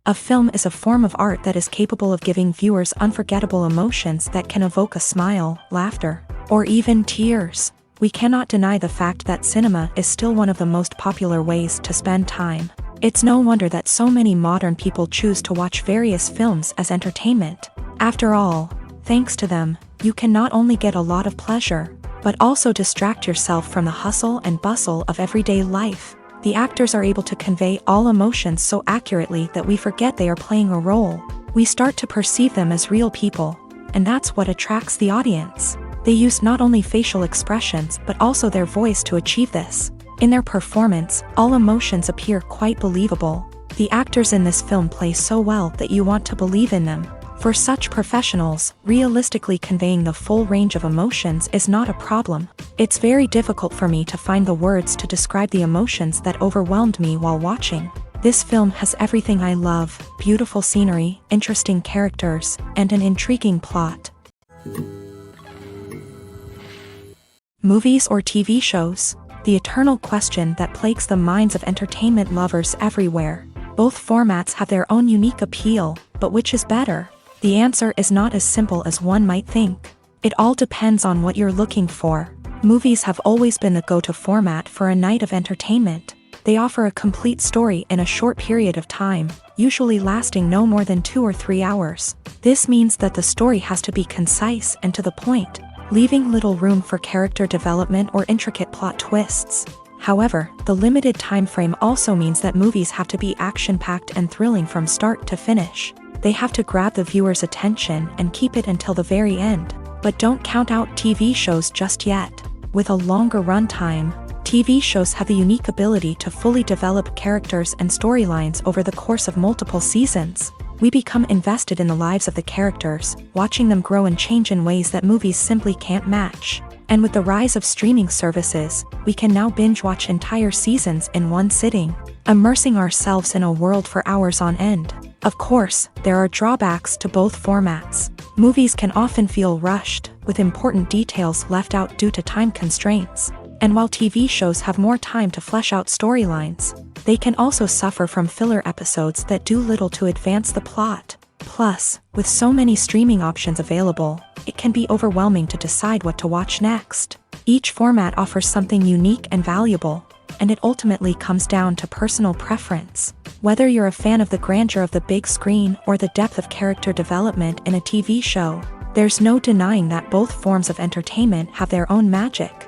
A film is a form of art that is capable of giving viewers unforgettable emotions that can evoke a smile, laughter, or even tears. We cannot deny the fact that cinema is still one of the most popular ways to spend time. It's no wonder that so many modern people choose to watch various films as entertainment. After all, thanks to them, you can not only get a lot of pleasure, but also distract yourself from the hustle and bustle of everyday life. The actors are able to convey all emotions so accurately that we forget they are playing a role. We start to perceive them as real people, and that's what attracts the audience. They use not only facial expressions but also their voice to achieve this. In their performance, all emotions appear quite believable. The actors in this film play so well that you want to believe in them. For such professionals, realistically conveying the full range of emotions is not a problem. It's very difficult for me to find the words to describe the emotions that overwhelmed me while watching. This film has everything I love: beautiful scenery, interesting characters, and an intriguing plot. Movies or TV shows? The eternal question that plagues the minds of entertainment lovers everywhere. Both formats have their own unique appeal, but which is better? The answer is not as simple as one might think. It all depends on what you're looking for. Movies have always been the go-to format for a night of entertainment. They offer a complete story in a short period of time, usually lasting no more than 2 or 3 hours. This means that the story has to be concise and to the point, leaving little room for character development or intricate plot twists. However, the limited time frame also means that movies have to be action-packed and thrilling from start to finish. They have to grab the viewer's attention and keep it until the very end. But don't count out TV shows just yet. With a longer runtime, TV shows have the unique ability to fully develop characters and storylines over the course of multiple seasons. We become invested in the lives of the characters, watching them grow and change in ways that movies simply can't match. And with the rise of streaming services, we can now binge-watch entire seasons in one sitting, immersing ourselves in a world for hours on end. Of course, there are drawbacks to both formats. Movies can often feel rushed, with important details left out due to time constraints. And while TV shows have more time to flesh out storylines, they can also suffer from filler episodes that do little to advance the plot. Plus, with so many streaming options available, it can be overwhelming to decide what to watch next. Each format offers something unique and valuable, and it ultimately comes down to personal preference. Whether you're a fan of the grandeur of the big screen or the depth of character development in a TV show, there's no denying that both forms of entertainment have their own magic.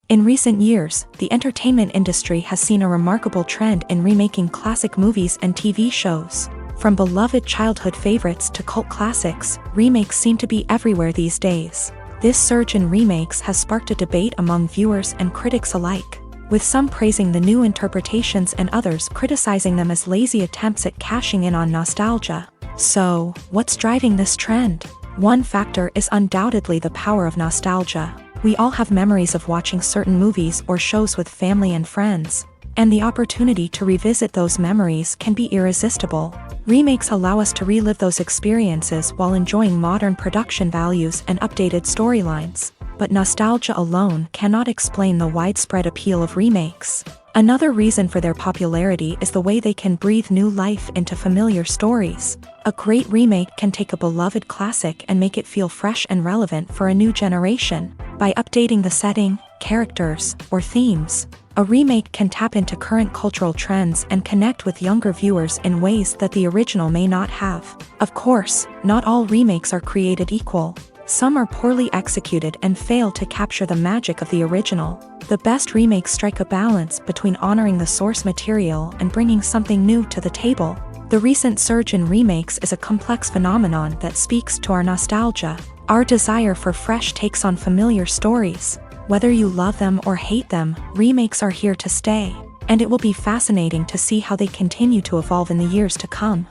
In recent years, the entertainment industry has seen a remarkable trend in remaking classic movies and TV shows. From beloved childhood favorites to cult classics, remakes seem to be everywhere these days. This surge in remakes has sparked a debate among viewers and critics alike, with some praising the new interpretations and others criticizing them as lazy attempts at cashing in on nostalgia. So, what's driving this trend? One factor is undoubtedly the power of nostalgia. We all have memories of watching certain movies or shows with family and friends, and the opportunity to revisit those memories can be irresistible. Remakes allow us to relive those experiences while enjoying modern production values and updated storylines. But nostalgia alone cannot explain the widespread appeal of remakes. Another reason for their popularity is the way they can breathe new life into familiar stories. A great remake can take a beloved classic and make it feel fresh and relevant for a new generation. By updating the setting, characters, or themes, a remake can tap into current cultural trends and connect with younger viewers in ways that the original may not have. Of course, not all remakes are created equal. Some are poorly executed and fail to capture the magic of the original. The best remakes strike a balance between honoring the source material and bringing something new to the table. The recent surge in remakes is a complex phenomenon that speaks to our nostalgia, our desire for fresh takes on familiar stories. Whether you love them or hate them, remakes are here to stay, and it will be fascinating to see how they continue to evolve in the years to come.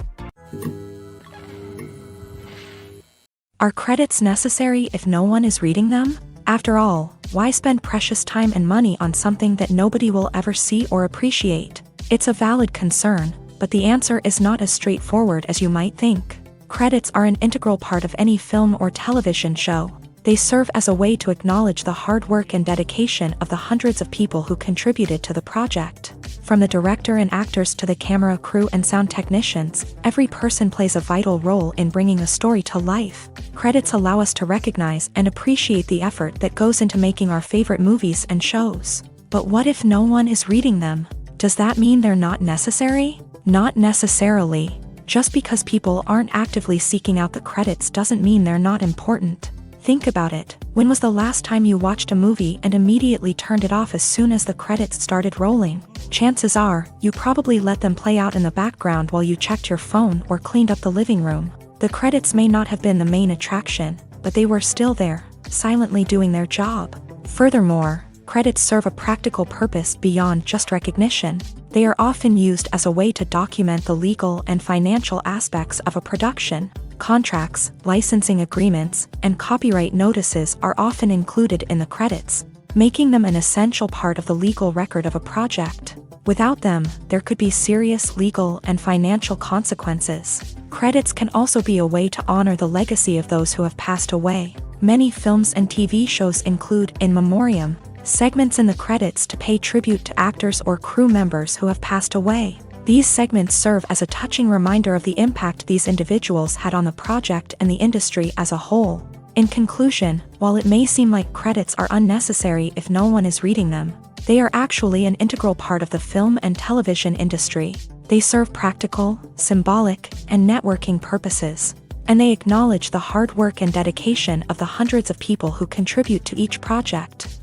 Are credits necessary if no one is reading them? After all, why spend precious time and money on something that nobody will ever see or appreciate? It's a valid concern, but the answer is not as straightforward as you might think. Credits are an integral part of any film or television show. They serve as a way to acknowledge the hard work and dedication of the hundreds of people who contributed to the project. From the director and actors to the camera crew and sound technicians, every person plays a vital role in bringing a story to life. Credits allow us to recognize and appreciate the effort that goes into making our favorite movies and shows. But what if no one is reading them? Does that mean they're not necessary? Not necessarily. Just because people aren't actively seeking out the credits doesn't mean they're not important. Think about it. When was the last time you watched a movie and immediately turned it off as soon as the credits started rolling? Chances are, you probably let them play out in the background while you checked your phone or cleaned up the living room. The credits may not have been the main attraction, but they were still there, silently doing their job. Furthermore, credits serve a practical purpose beyond just recognition. They are often used as a way to document the legal and financial aspects of a production. Contracts, licensing agreements, and copyright notices are often included in the credits, making them an essential part of the legal record of a project. Without them, there could be serious legal and financial consequences. Credits can also be a way to honor the legacy of those who have passed away. Many films and TV shows include in memoriam segments in the credits to pay tribute to actors or crew members who have passed away. These segments serve as a touching reminder of the impact these individuals had on the project and the industry as a whole. In conclusion, while it may seem like credits are unnecessary if no one is reading them, they are actually an integral part of the film and television industry. They serve practical, symbolic, and networking purposes, and they acknowledge the hard work and dedication of the hundreds of people who contribute to each project.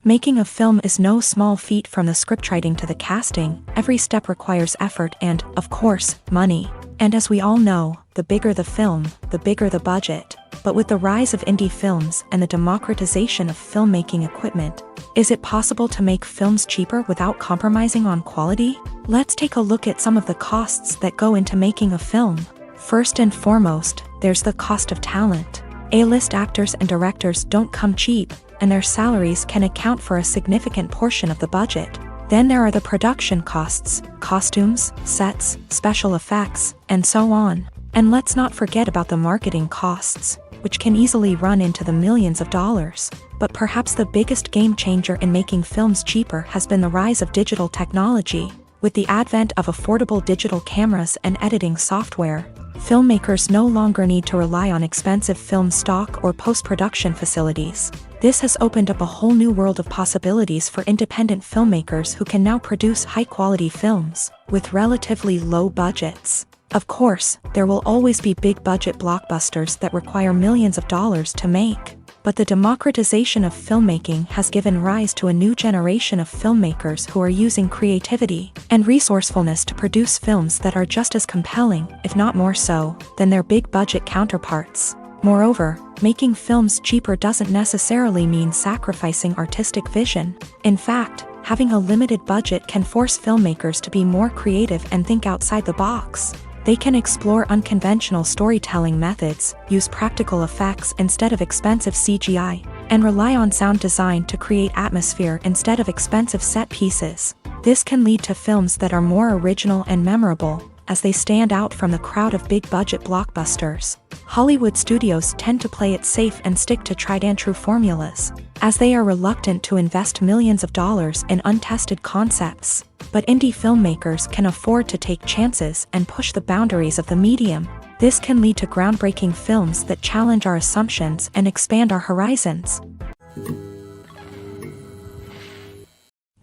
Making a film is no small feat. From the scriptwriting to the casting, every step requires effort and, of course, money. And as we all know, the bigger the film, the bigger the budget. But with the rise of indie films and the democratization of filmmaking equipment, is it possible to make films cheaper without compromising on quality? Let's take a look at some of the costs that go into making a film. First and foremost, there's the cost of talent. A-list actors and directors don't come cheap, and their salaries can account for a significant portion of the budget. Then there are the production costs, costumes, sets, special effects, and so on. And let's not forget about the marketing costs, which can easily run into the millions of dollars. But perhaps the biggest game changer in making films cheaper has been the rise of digital technology. With the advent of affordable digital cameras and editing software, filmmakers no longer need to rely on expensive film stock or post-production facilities. This has opened up a whole new world of possibilities for independent filmmakers who can now produce high-quality films with relatively low budgets. Of course, there will always be big-budget blockbusters that require millions of dollars to make. But the democratization of filmmaking has given rise to a new generation of filmmakers who are using creativity and resourcefulness to produce films that are just as compelling, if not more so, than their big-budget counterparts. Moreover, making films cheaper doesn't necessarily mean sacrificing artistic vision. In fact, having a limited budget can force filmmakers to be more creative and think outside the box. They can explore unconventional storytelling methods, use practical effects instead of expensive CGI, and rely on sound design to create atmosphere instead of expensive set pieces. This can lead to films that are more original and memorable, as they stand out from the crowd of big-budget blockbusters. Hollywood studios tend to play it safe and stick to tried-and-true formulas, as they are reluctant to invest millions of dollars in untested concepts. But indie filmmakers can afford to take chances and push the boundaries of the medium. This can lead to groundbreaking films that challenge our assumptions and expand our horizons.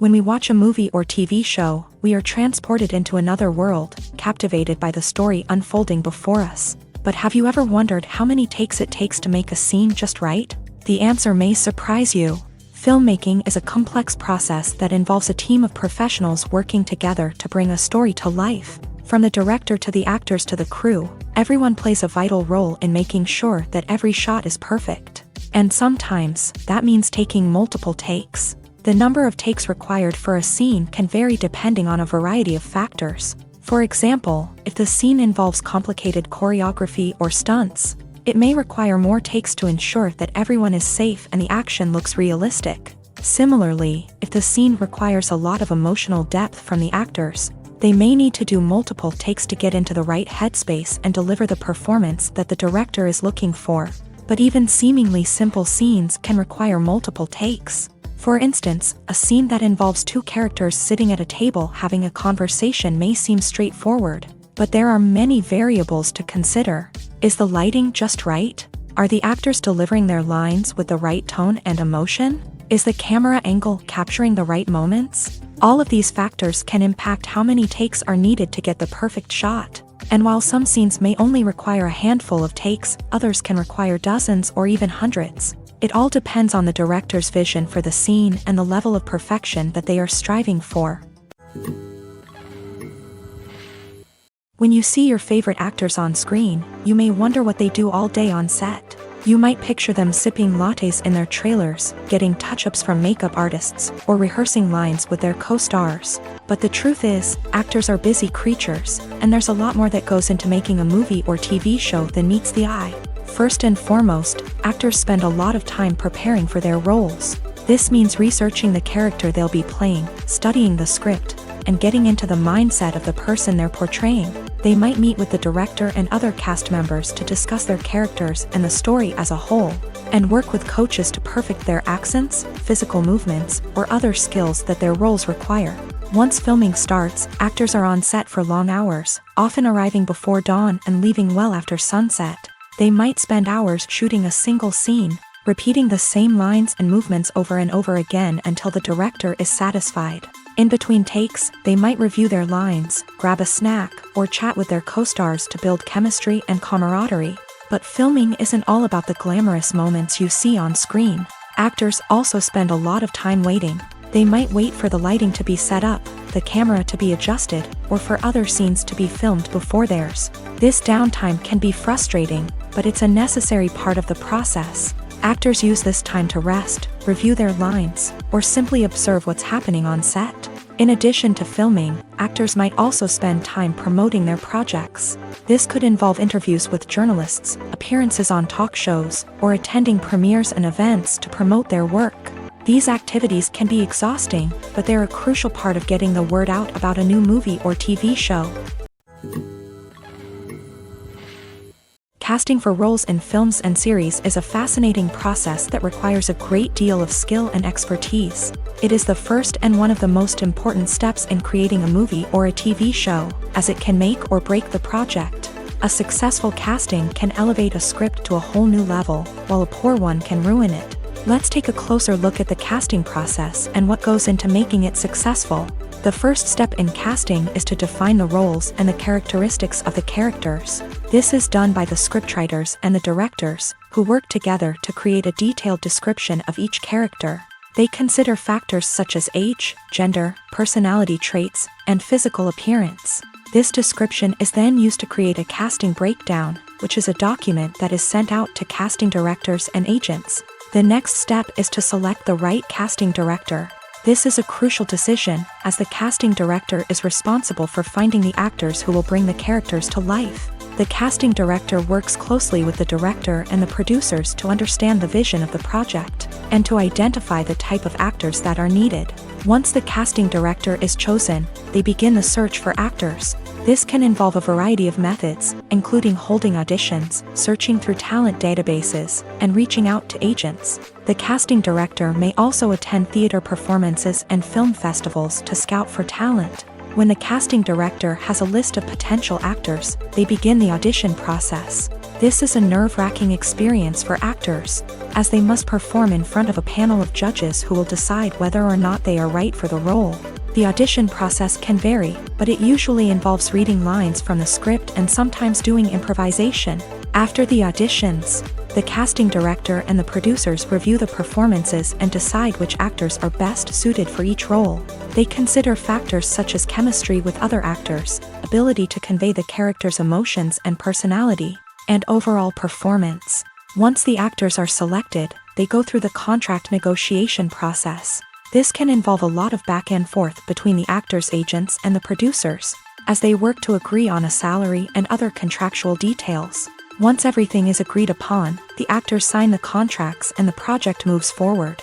When we watch a movie or TV show, we are transported into another world, captivated by the story unfolding before us. But have you ever wondered how many takes it takes to make a scene just right? The answer may surprise you. Filmmaking is a complex process that involves a team of professionals working together to bring a story to life. From the director to the actors to the crew, everyone plays a vital role in making sure that every shot is perfect. And sometimes, that means taking multiple takes. The number of takes required for a scene can vary depending on a variety of factors. For example, if the scene involves complicated choreography or stunts, it may require more takes to ensure that everyone is safe and the action looks realistic. Similarly, if the scene requires a lot of emotional depth from the actors, they may need to do multiple takes to get into the right headspace and deliver the performance that the director is looking for. But even seemingly simple scenes can require multiple takes. For instance, a scene that involves two characters sitting at a table having a conversation may seem straightforward, but there are many variables to consider. Is the lighting just right? Are the actors delivering their lines with the right tone and emotion? Is the camera angle capturing the right moments? All of these factors can impact how many takes are needed to get the perfect shot. And while some scenes may only require a handful of takes, others can require dozens or even hundreds. It all depends on the director's vision for the scene and the level of perfection that they are striving for. When you see your favorite actors on screen, you may wonder what they do all day on set. You might picture them sipping lattes in their trailers, getting touch-ups from makeup artists, or rehearsing lines with their co-stars. But the truth is, actors are busy creatures, and there's a lot more that goes into making a movie or TV show than meets the eye. First and foremost, actors spend a lot of time preparing for their roles. This means researching the character they'll be playing, studying the script, and getting into the mindset of the person they're portraying. They might meet with the director and other cast members to discuss their characters and the story as a whole, and work with coaches to perfect their accents, physical movements, or other skills that their roles require. Once filming starts, actors are on set for long hours, often arriving before dawn and leaving well after sunset. They might spend hours shooting a single scene, repeating the same lines and movements over and over again until the director is satisfied. In between takes, they might review their lines, grab a snack, or chat with their co-stars to build chemistry and camaraderie. But filming isn't all about the glamorous moments you see on screen. Actors also spend a lot of time waiting. They might wait for the lighting to be set up, the camera to be adjusted, or for other scenes to be filmed before theirs. This downtime can be frustrating, but it's a necessary part of the process. Actors use this time to rest, review their lines, or simply observe what's happening on set. In addition to filming, actors might also spend time promoting their projects. This could involve interviews with journalists, appearances on talk shows, or attending premieres and events to promote their work. These activities can be exhausting, but they're a crucial part of getting the word out about a new movie or TV show. Casting for roles in films and series is a fascinating process that requires a great deal of skill and expertise. It is the first and one of the most important steps in creating a movie or a TV show, as it can make or break the project. A successful casting can elevate a script to a whole new level, while a poor one can ruin it. Let's take a closer look at the casting process and what goes into making it successful. The first step in casting is to define the roles and the characteristics of the characters. This is done by the scriptwriters and the directors, who work together to create a detailed description of each character. They consider factors such as age, gender, personality traits, and physical appearance. This description is then used to create a casting breakdown, which is a document that is sent out to casting directors and agents. The next step is to select the right casting director. This is a crucial decision, as the casting director is responsible for finding the actors who will bring the characters to life. The casting director works closely with the director and the producers to understand the vision of the project, and to identify the type of actors that are needed. Once the casting director is chosen, they begin the search for actors. This can involve a variety of methods, including holding auditions, searching through talent databases, and reaching out to agents. The casting director may also attend theater performances and film festivals to scout for talent. When the casting director has a list of potential actors, they begin the audition process. This is a nerve-wracking experience for actors, as they must perform in front of a panel of judges who will decide whether or not they are right for the role. The audition process can vary, but it usually involves reading lines from the script and sometimes doing improvisation. After the auditions, the casting director and the producers review the performances and decide which actors are best suited for each role. They consider factors such as chemistry with other actors, ability to convey the character's emotions and personality, and overall performance. Once the actors are selected, they go through the contract negotiation process. This can involve a lot of back and forth between the actors' agents and the producers, as they work to agree on a salary and other contractual details. Once everything is agreed upon, the actors sign the contracts and the project moves forward.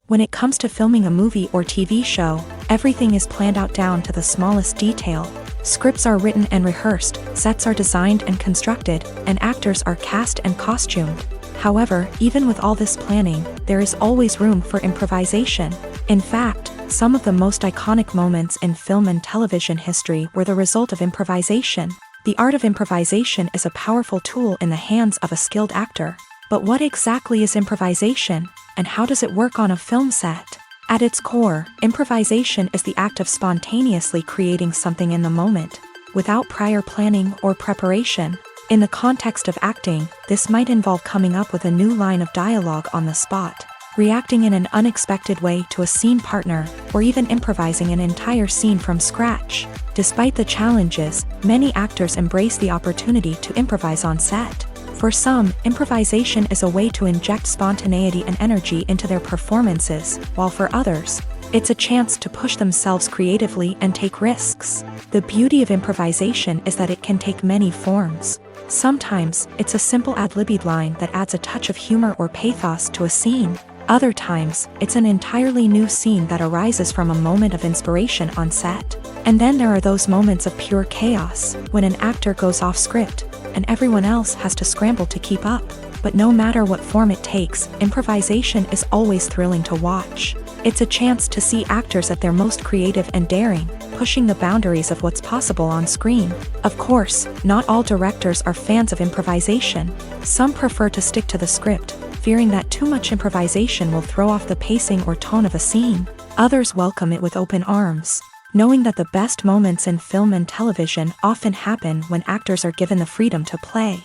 When it comes to filming a movie or TV show, everything is planned out down to the smallest detail. Scripts are written and rehearsed, sets are designed and constructed, and actors are cast and costumed. However, even with all this planning, there is always room for improvisation. In fact, some of the most iconic moments in film and television history were the result of improvisation. The art of improvisation is a powerful tool in the hands of a skilled actor. But what exactly is improvisation, and how does it work on a film set? At its core, improvisation is the act of spontaneously creating something in the moment, without prior planning or preparation. In the context of acting, this might involve coming up with a new line of dialogue on the spot, reacting in an unexpected way to a scene partner, or even improvising an entire scene from scratch. Despite the challenges, many actors embrace the opportunity to improvise on set. For some, improvisation is a way to inject spontaneity and energy into their performances, while for others, it's a chance to push themselves creatively and take risks. The beauty of improvisation is that it can take many forms. Sometimes, it's a simple ad-libbed line that adds a touch of humor or pathos to a scene. Other times, it's an entirely new scene that arises from a moment of inspiration on set. And then there are those moments of pure chaos, when an actor goes off script, and everyone else has to scramble to keep up. But no matter what form it takes, improvisation is always thrilling to watch. It's a chance to see actors at their most creative and daring, pushing the boundaries of what's possible on screen. Of course, not all directors are fans of improvisation. Some prefer to stick to the script, fearing that too much improvisation will throw off the pacing or tone of a scene. Others welcome it with open arms, knowing that the best moments in film and television often happen when actors are given the freedom to play.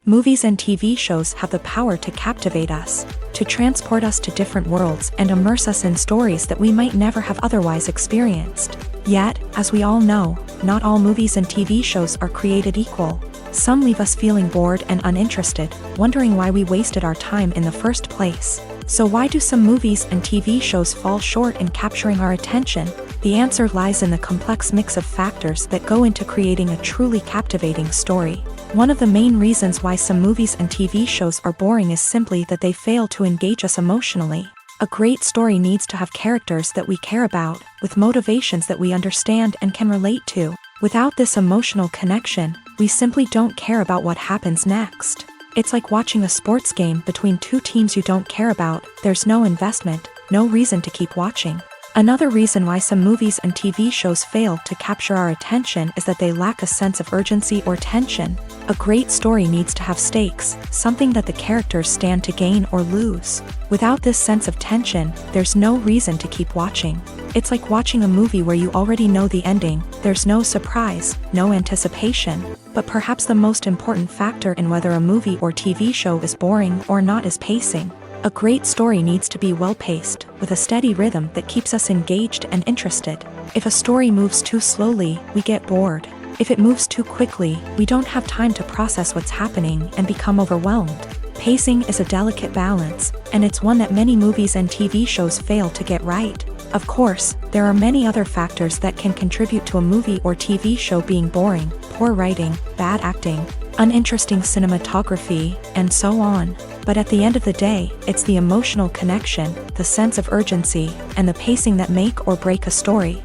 Movies and TV shows have the power to captivate us, to transport us to different worlds and immerse us in stories that we might never have otherwise experienced. Yet, as we all know, not all movies and TV shows are created equal. Some leave us feeling bored and uninterested, wondering why we wasted our time in the first place. So why do some movies and TV shows fall short in capturing our attention? The answer lies in the complex mix of factors that go into creating a truly captivating story. One of the main reasons why some movies and TV shows are boring is simply that they fail to engage us emotionally. A great story needs to have characters that we care about, with motivations that we understand and can relate to. Without this emotional connection, we simply don't care about what happens next. It's like watching a sports game between two teams you don't care about. There's no investment, no reason to keep watching. Another reason why some movies and TV shows fail to capture our attention is that they lack a sense of urgency or tension. A great story needs to have stakes, something that the characters stand to gain or lose. Without this sense of tension, there's no reason to keep watching. It's like watching a movie where you already know the ending. There's no surprise, no anticipation. But perhaps the most important factor in whether a movie or TV show is boring or not is pacing. A great story needs to be well-paced, with a steady rhythm that keeps us engaged and interested. If a story moves too slowly, we get bored. If it moves too quickly, we don't have time to process what's happening and become overwhelmed. Pacing is a delicate balance, and it's one that many movies and TV shows fail to get right. Of course, there are many other factors that can contribute to a movie or TV show being boring: poor writing, bad acting, uninteresting cinematography, and so on. But at the end of the day, it's the emotional connection, the sense of urgency, and the pacing that make or break a story.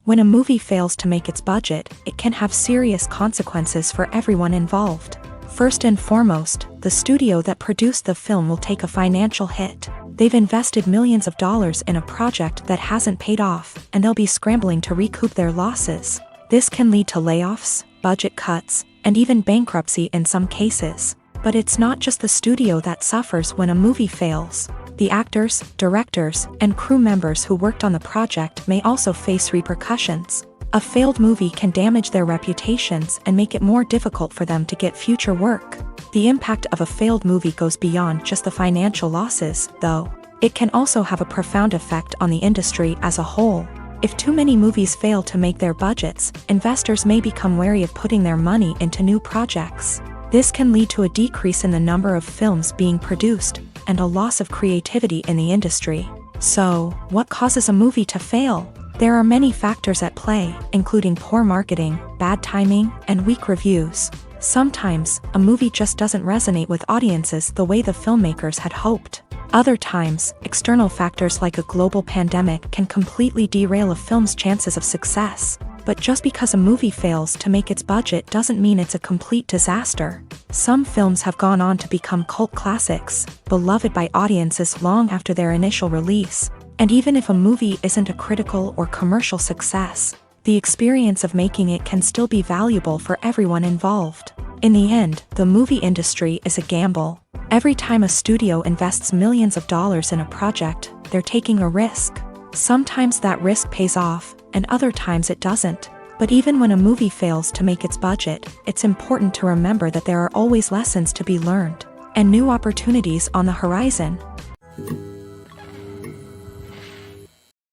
When a movie fails to make its budget, it can have serious consequences for everyone involved. First and foremost, the studio that produced the film will take a financial hit. They've invested millions of dollars in a project that hasn't paid off, and they'll be scrambling to recoup their losses. This can lead to layoffs, budget cuts, and even bankruptcy in some cases. But it's not just the studio that suffers when a movie fails. The actors, directors, and crew members who worked on the project may also face repercussions. A failed movie can damage their reputations and make it more difficult for them to get future work. The impact of a failed movie goes beyond just the financial losses, though. It can also have a profound effect on the industry as a whole. If too many movies fail to make their budgets, investors may become wary of putting their money into new projects. This can lead to a decrease in the number of films being produced, and a loss of creativity in the industry. So, what causes a movie to fail? There are many factors at play, including poor marketing, bad timing, and weak reviews. Sometimes, a movie just doesn't resonate with audiences the way the filmmakers had hoped. Other times, external factors like a global pandemic can completely derail a film's chances of success. But just because a movie fails to make its budget doesn't mean it's a complete disaster. Some films have gone on to become cult classics, beloved by audiences long after their initial release. And even if a movie isn't a critical or commercial success, the experience of making it can still be valuable for everyone involved. In the end, the movie industry is a gamble. Every time a studio invests millions of dollars in a project, they're taking a risk. Sometimes that risk pays off, and other times it doesn't. But even when a movie fails to make its budget, it's important to remember that there are always lessons to be learned, and new opportunities on the horizon.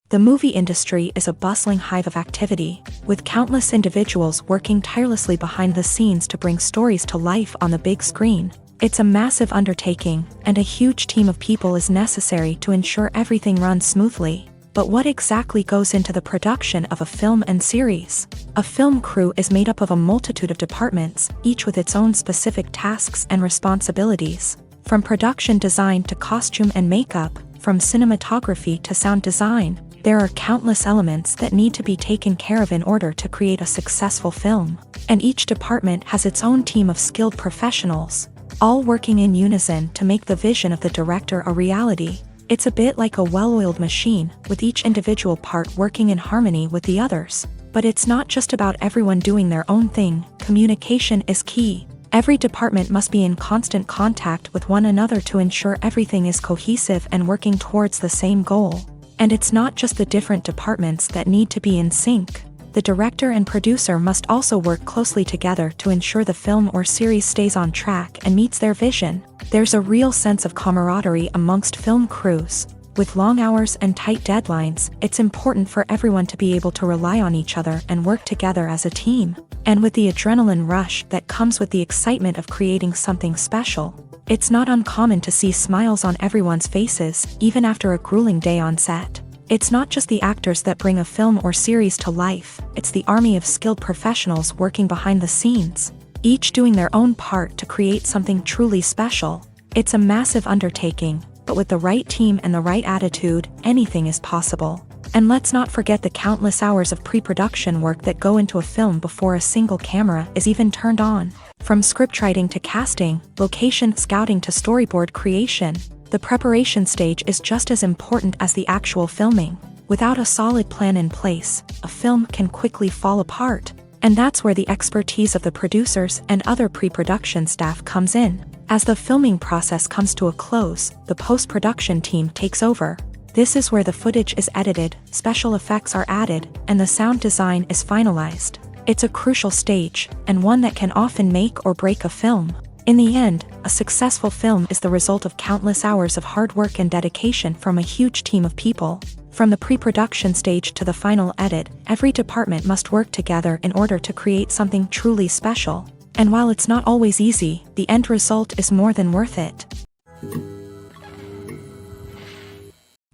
The movie industry is a bustling hive of activity, with countless individuals working tirelessly behind the scenes to bring stories to life on the big screen. It's a massive undertaking, and a huge team of people is necessary to ensure everything runs smoothly. But what exactly goes into the production of a film and series? A film crew is made up of a multitude of departments, each with its own specific tasks and responsibilities. From production design to costume and makeup, from cinematography to sound design, there are countless elements that need to be taken care of in order to create a successful film. And each department has its own team of skilled professionals, all working in unison to make the vision of the director a reality. It's a bit like a well-oiled machine, with each individual part working in harmony with the others. But it's not just about everyone doing their own thing. Communication is key. Every department must be in constant contact with one another to ensure everything is cohesive and working towards the same goal. And it's not just the different departments that need to be in sync. The director and producer must also work closely together to ensure the film or series stays on track and meets their vision. There's a real sense of camaraderie amongst film crews. With long hours and tight deadlines, it's important for everyone to be able to rely on each other and work together as a team. And with the adrenaline rush that comes with the excitement of creating something special, it's not uncommon to see smiles on everyone's faces, even after a grueling day on set. It's not just the actors that bring a film or series to life, it's the army of skilled professionals working behind the scenes, each doing their own part to create something truly special. It's a massive undertaking, but with the right team and the right attitude, anything is possible. And let's not forget the countless hours of pre-production work that go into a film before a single camera is even turned on. From scriptwriting to casting, location scouting to storyboard creation, the preparation stage is just as important as the actual filming. Without a solid plan in place, a film can quickly fall apart. And that's where the expertise of the producers and other pre-production staff comes in. As the filming process comes to a close, the post-production team takes over. This is where the footage is edited, special effects are added, and the sound design is finalized. It's a crucial stage, and one that can often make or break a film. In the end, a successful film is the result of countless hours of hard work and dedication from a huge team of people. From the pre-production stage to the final edit, every department must work together in order to create something truly special. And while it's not always easy, the end result is more than worth it.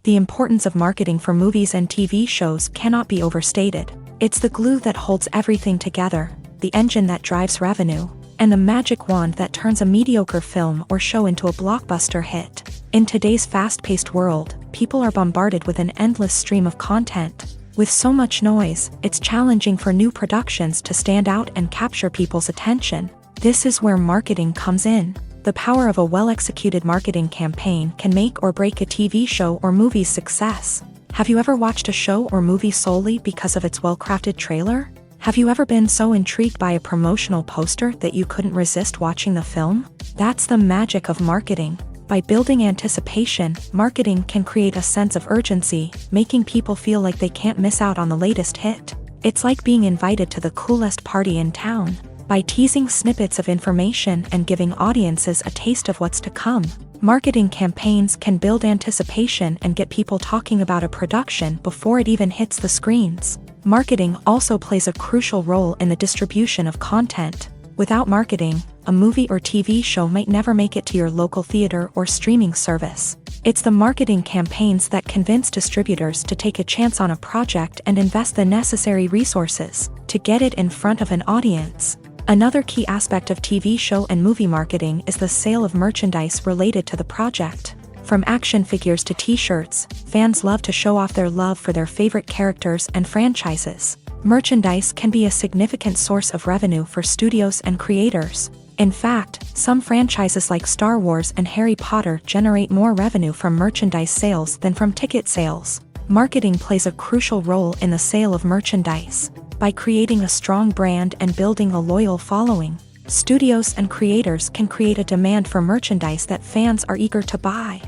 The importance of marketing for movies and TV shows cannot be overstated. It's the glue that holds everything together, the engine that drives revenue, and the magic wand that turns a mediocre film or show into a blockbuster hit. In today's fast-paced world, people are bombarded with an endless stream of content. With so much noise, it's challenging for new productions to stand out and capture people's attention. This is where marketing comes in. The power of a well-executed marketing campaign can make or break a TV show or movie's success. Have you ever watched a show or movie solely because of its well-crafted trailer? Have you ever been so intrigued by a promotional poster that you couldn't resist watching the film? That's the magic of marketing. By building anticipation, marketing can create a sense of urgency, making people feel like they can't miss out on the latest hit. It's like being invited to the coolest party in town. By teasing snippets of information and giving audiences a taste of what's to come, marketing campaigns can build anticipation and get people talking about a production before it even hits the screens. Marketing also plays a crucial role in the distribution of content. Without marketing, a movie or TV show might never make it to your local theater or streaming service. It's the marketing campaigns that convince distributors to take a chance on a project and invest the necessary resources to get it in front of an audience. Another key aspect of TV show and movie marketing is the sale of merchandise related to the project. From action figures to t-shirts, fans love to show off their love for their favorite characters and franchises. Merchandise can be a significant source of revenue for studios and creators. In fact, some franchises like Star Wars and Harry Potter generate more revenue from merchandise sales than from ticket sales. Marketing plays a crucial role in the sale of merchandise. By creating a strong brand and building a loyal following, studios and creators can create a demand for merchandise that fans are eager to buy.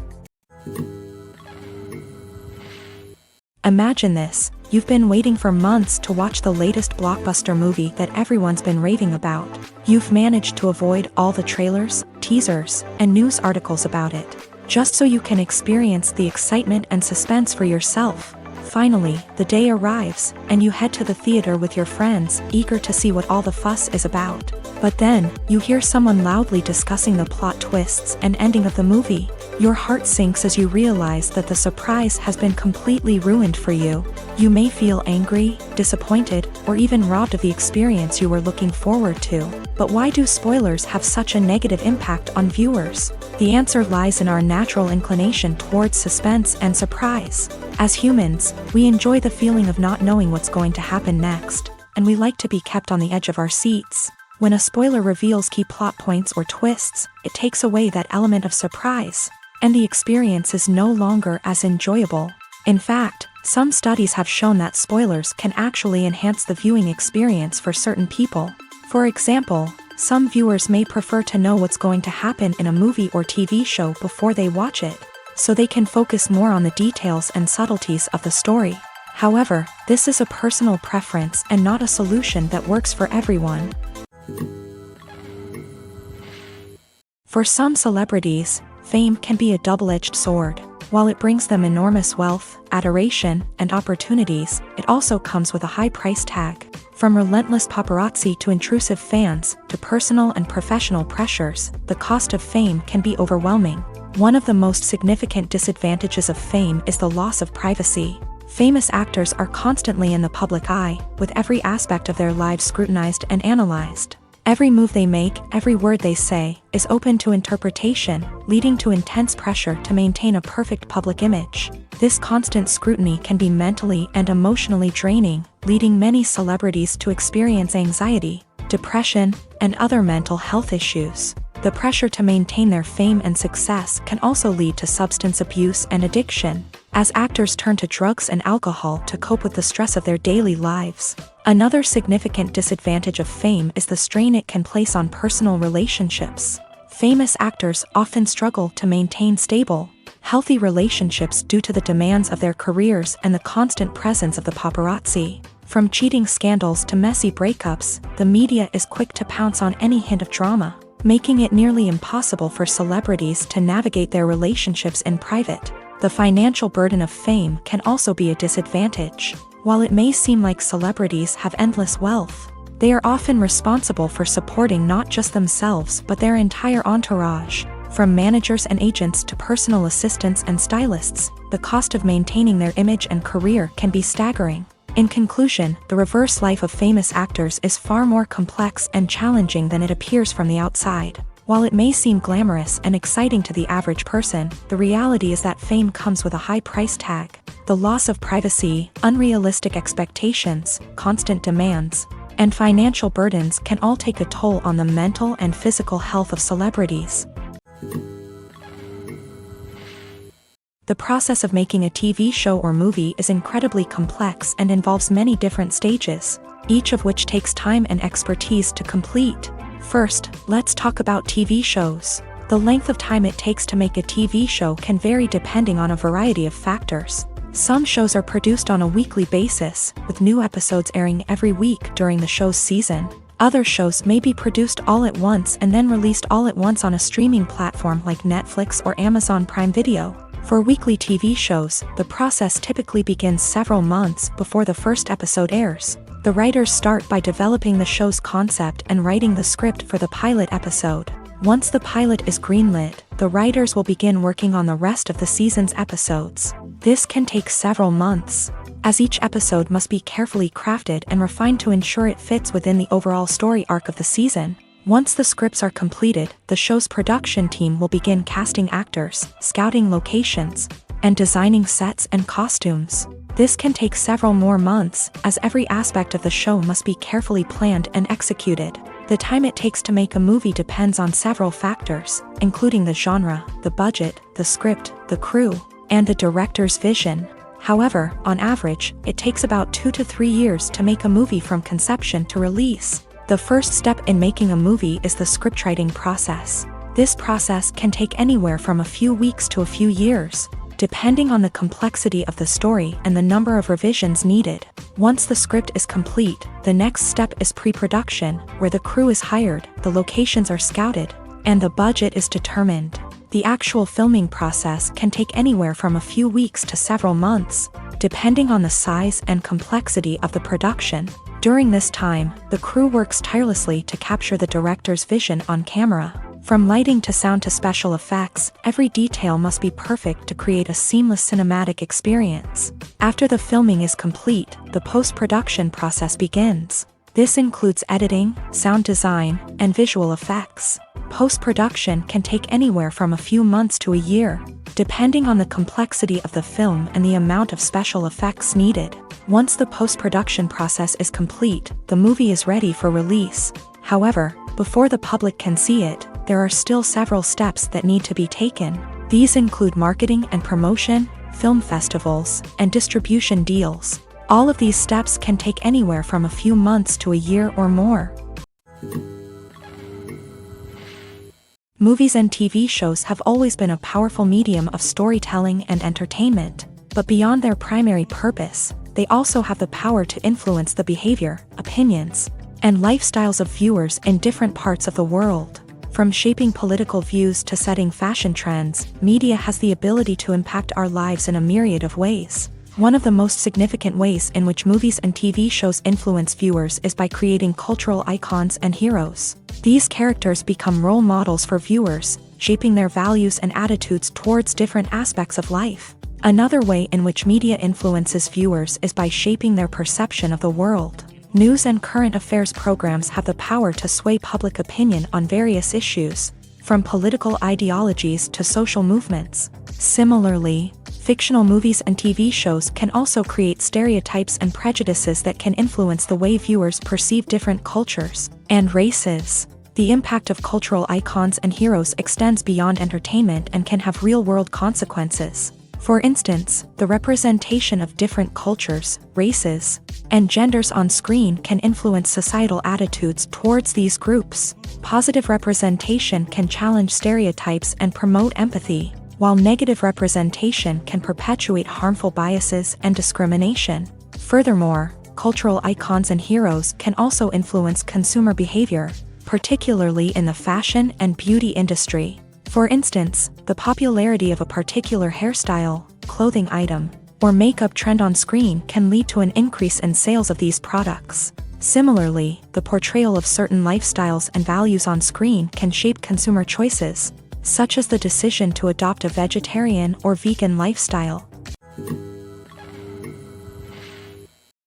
Imagine this: you've been waiting for months to watch the latest blockbuster movie that everyone's been raving about. You've managed to avoid all the trailers, teasers, and news articles about it, just so you can experience the excitement and suspense for yourself. Finally, the day arrives, and you head to the theater with your friends, eager to see what all the fuss is about. But then, you hear someone loudly discussing the plot twists and ending of the movie. Your heart sinks as you realize that the surprise has been completely ruined for you. You may feel angry, disappointed, or even robbed of the experience you were looking forward to. But why do spoilers have such a negative impact on viewers? The answer lies in our natural inclination towards suspense and surprise. As humans, we enjoy the feeling of not knowing what's going to happen next, and we like to be kept on the edge of our seats. When a spoiler reveals key plot points or twists, it takes away that element of surprise, and the experience is no longer as enjoyable. In fact, some studies have shown that spoilers can actually enhance the viewing experience for certain people. For example, some viewers may prefer to know what's going to happen in a movie or TV show before they watch it, so they can focus more on the details and subtleties of the story. However, this is a personal preference and not a solution that works for everyone. For some celebrities, fame can be a double-edged sword. While it brings them enormous wealth, adoration, and opportunities, it also comes with a high price tag. From relentless paparazzi to intrusive fans, to personal and professional pressures, the cost of fame can be overwhelming. One of the most significant disadvantages of fame is the loss of privacy. Famous actors are constantly in the public eye, with every aspect of their lives scrutinized and analyzed. Every move they make, every word they say, is open to interpretation, leading to intense pressure to maintain a perfect public image. This constant scrutiny can be mentally and emotionally draining, leading many celebrities to experience anxiety, depression, and other mental health issues. The pressure to maintain their fame and success can also lead to substance abuse and addiction, as actors turn to drugs and alcohol to cope with the stress of their daily lives. Another significant disadvantage of fame is the strain it can place on personal relationships. Famous actors often struggle to maintain stable, healthy relationships due to the demands of their careers and the constant presence of the paparazzi. From cheating scandals to messy breakups, the media is quick to pounce on any hint of drama, making it nearly impossible for celebrities to navigate their relationships in private. The financial burden of fame can also be a disadvantage. While it may seem like celebrities have endless wealth, they are often responsible for supporting not just themselves but their entire entourage. From managers and agents to personal assistants and stylists, the cost of maintaining their image and career can be staggering. In conclusion, the reverse life of famous actors is far more complex and challenging than it appears from the outside. While it may seem glamorous and exciting to the average person, the reality is that fame comes with a high price tag. The loss of privacy, unrealistic expectations, constant demands, and financial burdens can all take a toll on the mental and physical health of celebrities. The process of making a TV show or movie is incredibly complex and involves many different stages, each of which takes time and expertise to complete. First, let's talk about TV shows. The length of time it takes to make a TV show can vary depending on a variety of factors. Some shows are produced on a weekly basis, with new episodes airing every week during the show's season. Other shows may be produced all at once and then released all at once on a streaming platform like Netflix or Amazon Prime Video. For weekly TV shows, the process typically begins several months before the first episode airs. The writers start by developing the show's concept and writing the script for the pilot episode. Once the pilot is greenlit, the writers will begin working on the rest of the season's episodes. This can take several months, as each episode must be carefully crafted and refined to ensure it fits within the overall story arc of the season. Once the scripts are completed, the show's production team will begin casting actors, scouting locations, and designing sets and costumes. This can take several more months, as every aspect of the show must be carefully planned and executed. The time it takes to make a movie depends on several factors, including the genre, the budget, the script, the crew, and the director's vision. However, on average, it takes about 2 to 3 years to make a movie from conception to release. The first step in making a movie is the scriptwriting process. This process can take anywhere from a few weeks to a few years, depending on the complexity of the story and the number of revisions needed. Once the script is complete, the next step is pre-production, where the crew is hired, the locations are scouted, and the budget is determined. The actual filming process can take anywhere from a few weeks to several months, depending on the size and complexity of the production. During this time, the crew works tirelessly to capture the director's vision on camera. From lighting to sound to special effects, every detail must be perfect to create a seamless cinematic experience. After the filming is complete, the post-production process begins. This includes editing, sound design, and visual effects. Post-production can take anywhere from a few months to a year, depending on the complexity of the film and the amount of special effects needed. Once the post-production process is complete, the movie is ready for release. However, before the public can see it, there are still several steps that need to be taken. These include marketing and promotion, film festivals, and distribution deals. All of these steps can take anywhere from a few months to a year or more. Movies and TV shows have always been a powerful medium of storytelling and entertainment, but beyond their primary purpose, they also have the power to influence the behavior, opinions, and lifestyles of viewers in different parts of the world. From shaping political views to setting fashion trends, media has the ability to impact our lives in a myriad of ways. One of the most significant ways in which movies and TV shows influence viewers is by creating cultural icons and heroes. These characters become role models for viewers, shaping their values and attitudes towards different aspects of life. Another way in which media influences viewers is by shaping their perception of the world. News and current affairs programs have the power to sway public opinion on various issues, from political ideologies to social movements. Similarly, fictional movies and TV shows can also create stereotypes and prejudices that can influence the way viewers perceive different cultures and races. The impact of cultural icons and heroes extends beyond entertainment and can have real-world consequences. For instance, the representation of different cultures, races, and genders on screen can influence societal attitudes towards these groups. Positive representation can challenge stereotypes and promote empathy, while negative representation can perpetuate harmful biases and discrimination. Furthermore, cultural icons and heroes can also influence consumer behavior, particularly in the fashion and beauty industry. For instance, the popularity of a particular hairstyle, clothing item, or makeup trend on screen can lead to an increase in sales of these products. Similarly, the portrayal of certain lifestyles and values on screen can shape consumer choices, such as the decision to adopt a vegetarian or vegan lifestyle.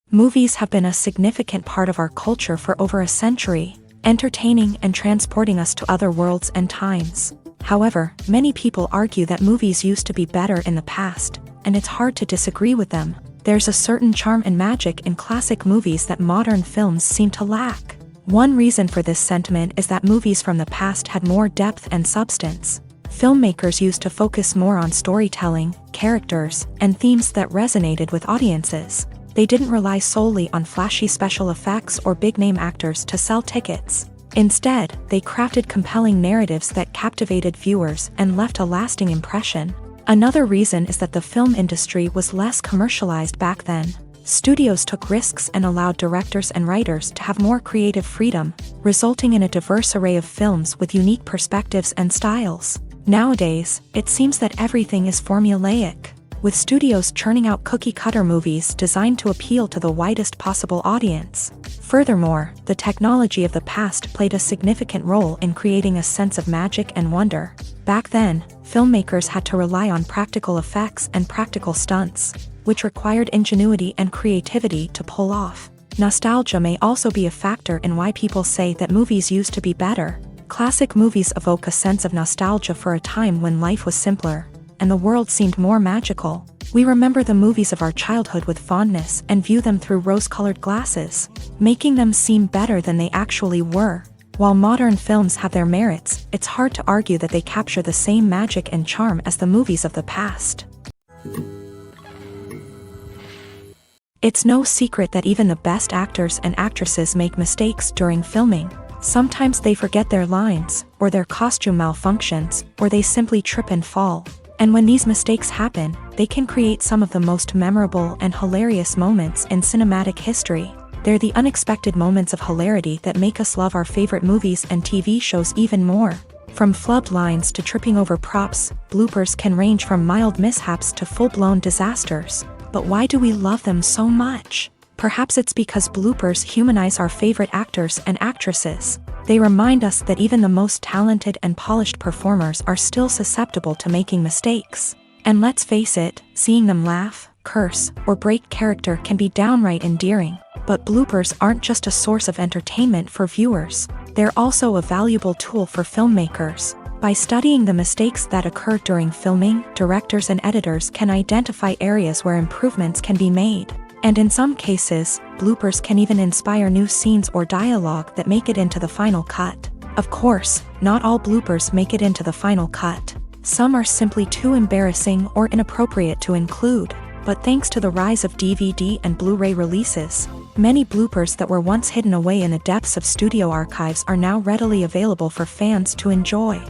Movies have been a significant part of our culture for over a century, entertaining and transporting us to other worlds and times. However, many people argue that movies used to be better in the past, and it's hard to disagree with them. There's a certain charm and magic in classic movies that modern films seem to lack. One reason for this sentiment is that movies from the past had more depth and substance. Filmmakers used to focus more on storytelling, characters, and themes that resonated with audiences. They didn't rely solely on flashy special effects or big-name actors to sell tickets. Instead, they crafted compelling narratives that captivated viewers and left a lasting impression. Another reason is that the film industry was less commercialized back then. Studios took risks and allowed directors and writers to have more creative freedom, resulting in a diverse array of films with unique perspectives and styles. Nowadays, it seems that everything is formulaic, with studios churning out cookie-cutter movies designed to appeal to the widest possible audience. Furthermore, the technology of the past played a significant role in creating a sense of magic and wonder. Back then, filmmakers had to rely on practical effects and practical stunts, which required ingenuity and creativity to pull off. Nostalgia may also be a factor in why people say that movies used to be better. Classic movies evoke a sense of nostalgia for a time when life was simpler, and the world seemed more magical. We remember the movies of our childhood with fondness and view them through rose-colored glasses, making them seem better than they actually were. While modern films have their merits, it's hard to argue that they capture the same magic and charm as the movies of the past. It's no secret that even the best actors and actresses make mistakes during filming. Sometimes they forget their lines, or their costume malfunctions, or they simply trip and fall. And when these mistakes happen, they can create some of the most memorable and hilarious moments in cinematic history. They're the unexpected moments of hilarity that make us love our favorite movies and TV shows even more. From flubbed lines to tripping over props, bloopers can range from mild mishaps to full-blown disasters. But why do we love them so much? Perhaps it's because bloopers humanize our favorite actors and actresses. They remind us that even the most talented and polished performers are still susceptible to making mistakes. And let's face it, seeing them laugh, curse, or break character can be downright endearing. But bloopers aren't just a source of entertainment for viewers. They're also a valuable tool for filmmakers. By studying the mistakes that occur during filming, directors and editors can identify areas where improvements can be made. And in some cases, bloopers can even inspire new scenes or dialogue that make it into the final cut. Of course, not all bloopers make it into the final cut. Some are simply too embarrassing or inappropriate to include. But thanks to the rise of DVD and Blu-ray releases, many bloopers that were once hidden away in the depths of studio archives are now readily available for fans to enjoy.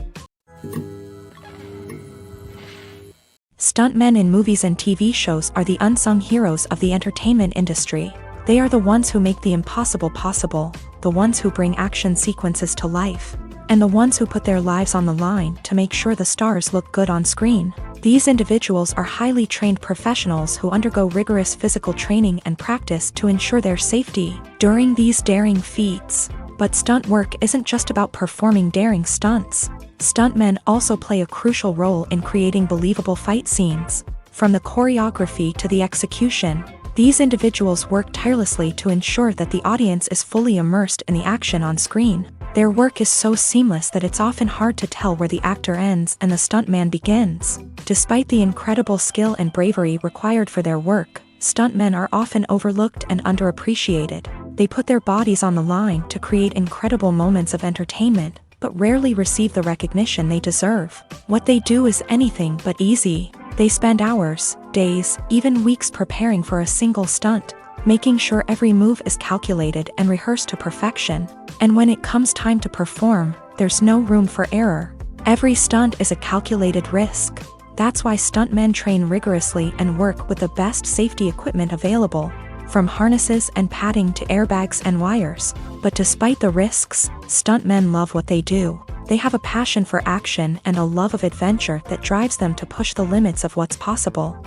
Stuntmen in movies and TV shows are the unsung heroes of the entertainment industry. They are the ones who make the impossible possible, the ones who bring action sequences to life, and the ones who put their lives on the line to make sure the stars look good on screen. These individuals are highly trained professionals who undergo rigorous physical training and practice to ensure their safety during these daring feats. But stunt work isn't just about performing daring stunts. Stuntmen also play a crucial role in creating believable fight scenes. From the choreography to the execution, these individuals work tirelessly to ensure that the audience is fully immersed in the action on screen. Their work is so seamless that it's often hard to tell where the actor ends and the stuntman begins. Despite the incredible skill and bravery required for their work, stuntmen are often overlooked and underappreciated. They put their bodies on the line to create incredible moments of entertainment, but rarely receive the recognition they deserve. What they do is anything but easy. They spend hours, days, even weeks preparing for a single stunt, making sure every move is calculated and rehearsed to perfection. And when it comes time to perform, there's no room for error. Every stunt is a calculated risk. That's why stuntmen train rigorously and work with the best safety equipment available, from harnesses and padding to airbags and wires. But despite the risks, stuntmen love what they do. They have a passion for action and a love of adventure that drives them to push the limits of what's possible.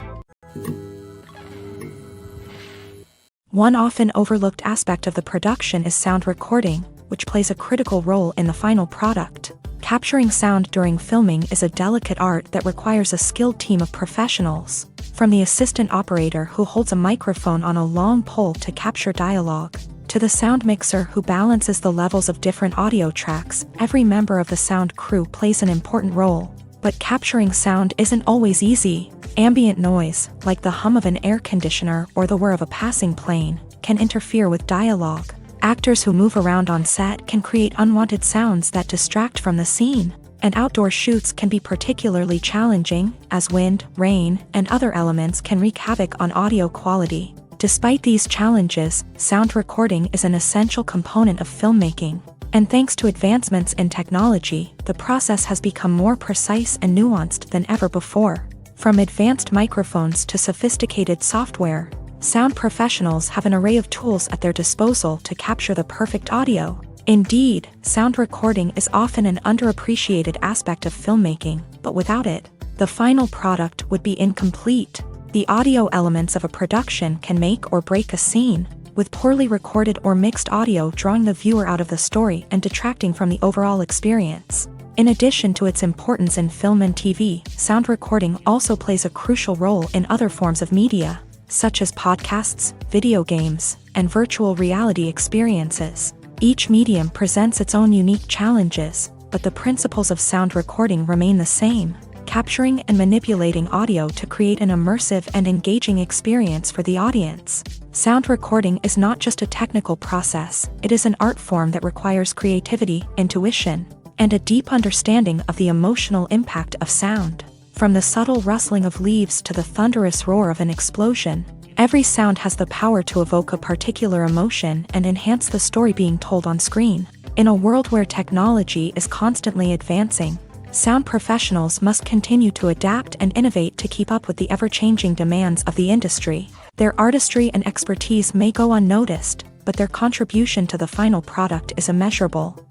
One often overlooked aspect of the production is sound recording, which plays a critical role in the final product. Capturing sound during filming is a delicate art that requires a skilled team of professionals. From the assistant operator who holds a microphone on a long pole to capture dialogue, to the sound mixer who balances the levels of different audio tracks, every member of the sound crew plays an important role. But capturing sound isn't always easy. Ambient noise, like the hum of an air conditioner or the whir of a passing plane, can interfere with dialogue. Actors who move around on set can create unwanted sounds that distract from the scene. And outdoor shoots can be particularly challenging, as wind, rain, and other elements can wreak havoc on audio quality. Despite these challenges, sound recording is an essential component of filmmaking. And thanks to advancements in technology, the process has become more precise and nuanced than ever before. From advanced microphones to sophisticated software, sound professionals have an array of tools at their disposal to capture the perfect audio. Indeed, sound recording is often an underappreciated aspect of filmmaking, but without it, the final product would be incomplete. The audio elements of a production can make or break a scene, with poorly recorded or mixed audio drawing the viewer out of the story and detracting from the overall experience. In addition to its importance in film and TV, sound recording also plays a crucial role in other forms of media, such as podcasts, video games, and virtual reality experiences. Each medium presents its own unique challenges, but the principles of sound recording remain the same. capturing and manipulating audio to create an immersive and engaging experience for the audience. Sound recording is not just a technical process, it is an art form that requires creativity, intuition, and a deep understanding of the emotional impact of sound. From the subtle rustling of leaves to the thunderous roar of an explosion, every sound has the power to evoke a particular emotion and enhance the story being told on screen. In a world where technology is constantly advancing, sound professionals must continue to adapt and innovate to keep up with the ever-changing demands of the industry. Their artistry and expertise may go unnoticed, but their contribution to the final product is immeasurable.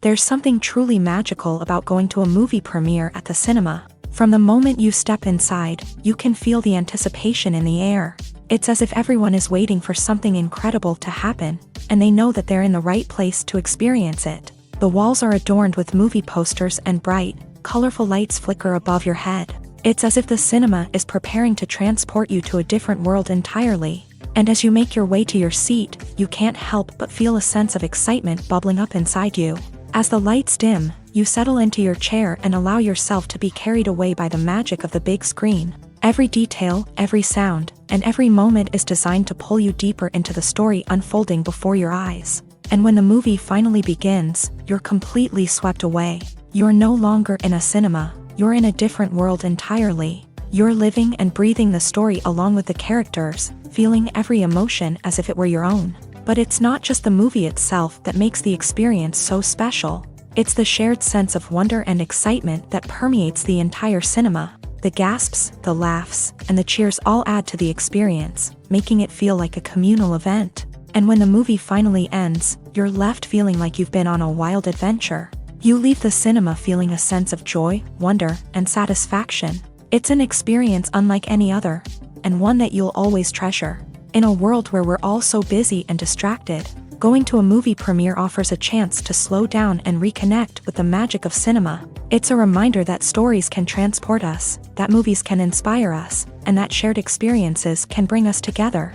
There's something truly magical about going to a movie premiere at the cinema. From the moment you step inside, you can feel the anticipation in the air. It's as if everyone is waiting for something incredible to happen, and they know that they're in the right place to experience it. The walls are adorned with movie posters and bright, colorful lights flicker above your head. It's as if the cinema is preparing to transport you to a different world entirely. And as you make your way to your seat, you can't help but feel a sense of excitement bubbling up inside you. As the lights dim, you settle into your chair and allow yourself to be carried away by the magic of the big screen. Every detail, every sound, and every moment is designed to pull you deeper into the story unfolding before your eyes. And when the movie finally begins, you're completely swept away. You're no longer in a cinema, you're in a different world entirely. You're living and breathing the story along with the characters, feeling every emotion as if it were your own. But it's not just the movie itself that makes the experience so special. It's the shared sense of wonder and excitement that permeates the entire cinema. The gasps, the laughs, and the cheers all add to the experience, making it feel like a communal event. And when the movie finally ends, you're left feeling like you've been on a wild adventure. You leave the cinema feeling a sense of joy, wonder, and satisfaction. It's an experience unlike any other, and one that you'll always treasure. In a world where we're all so busy and distracted, going to a movie premiere offers a chance to slow down and reconnect with the magic of cinema. It's a reminder that stories can transport us, that movies can inspire us, and that shared experiences can bring us together.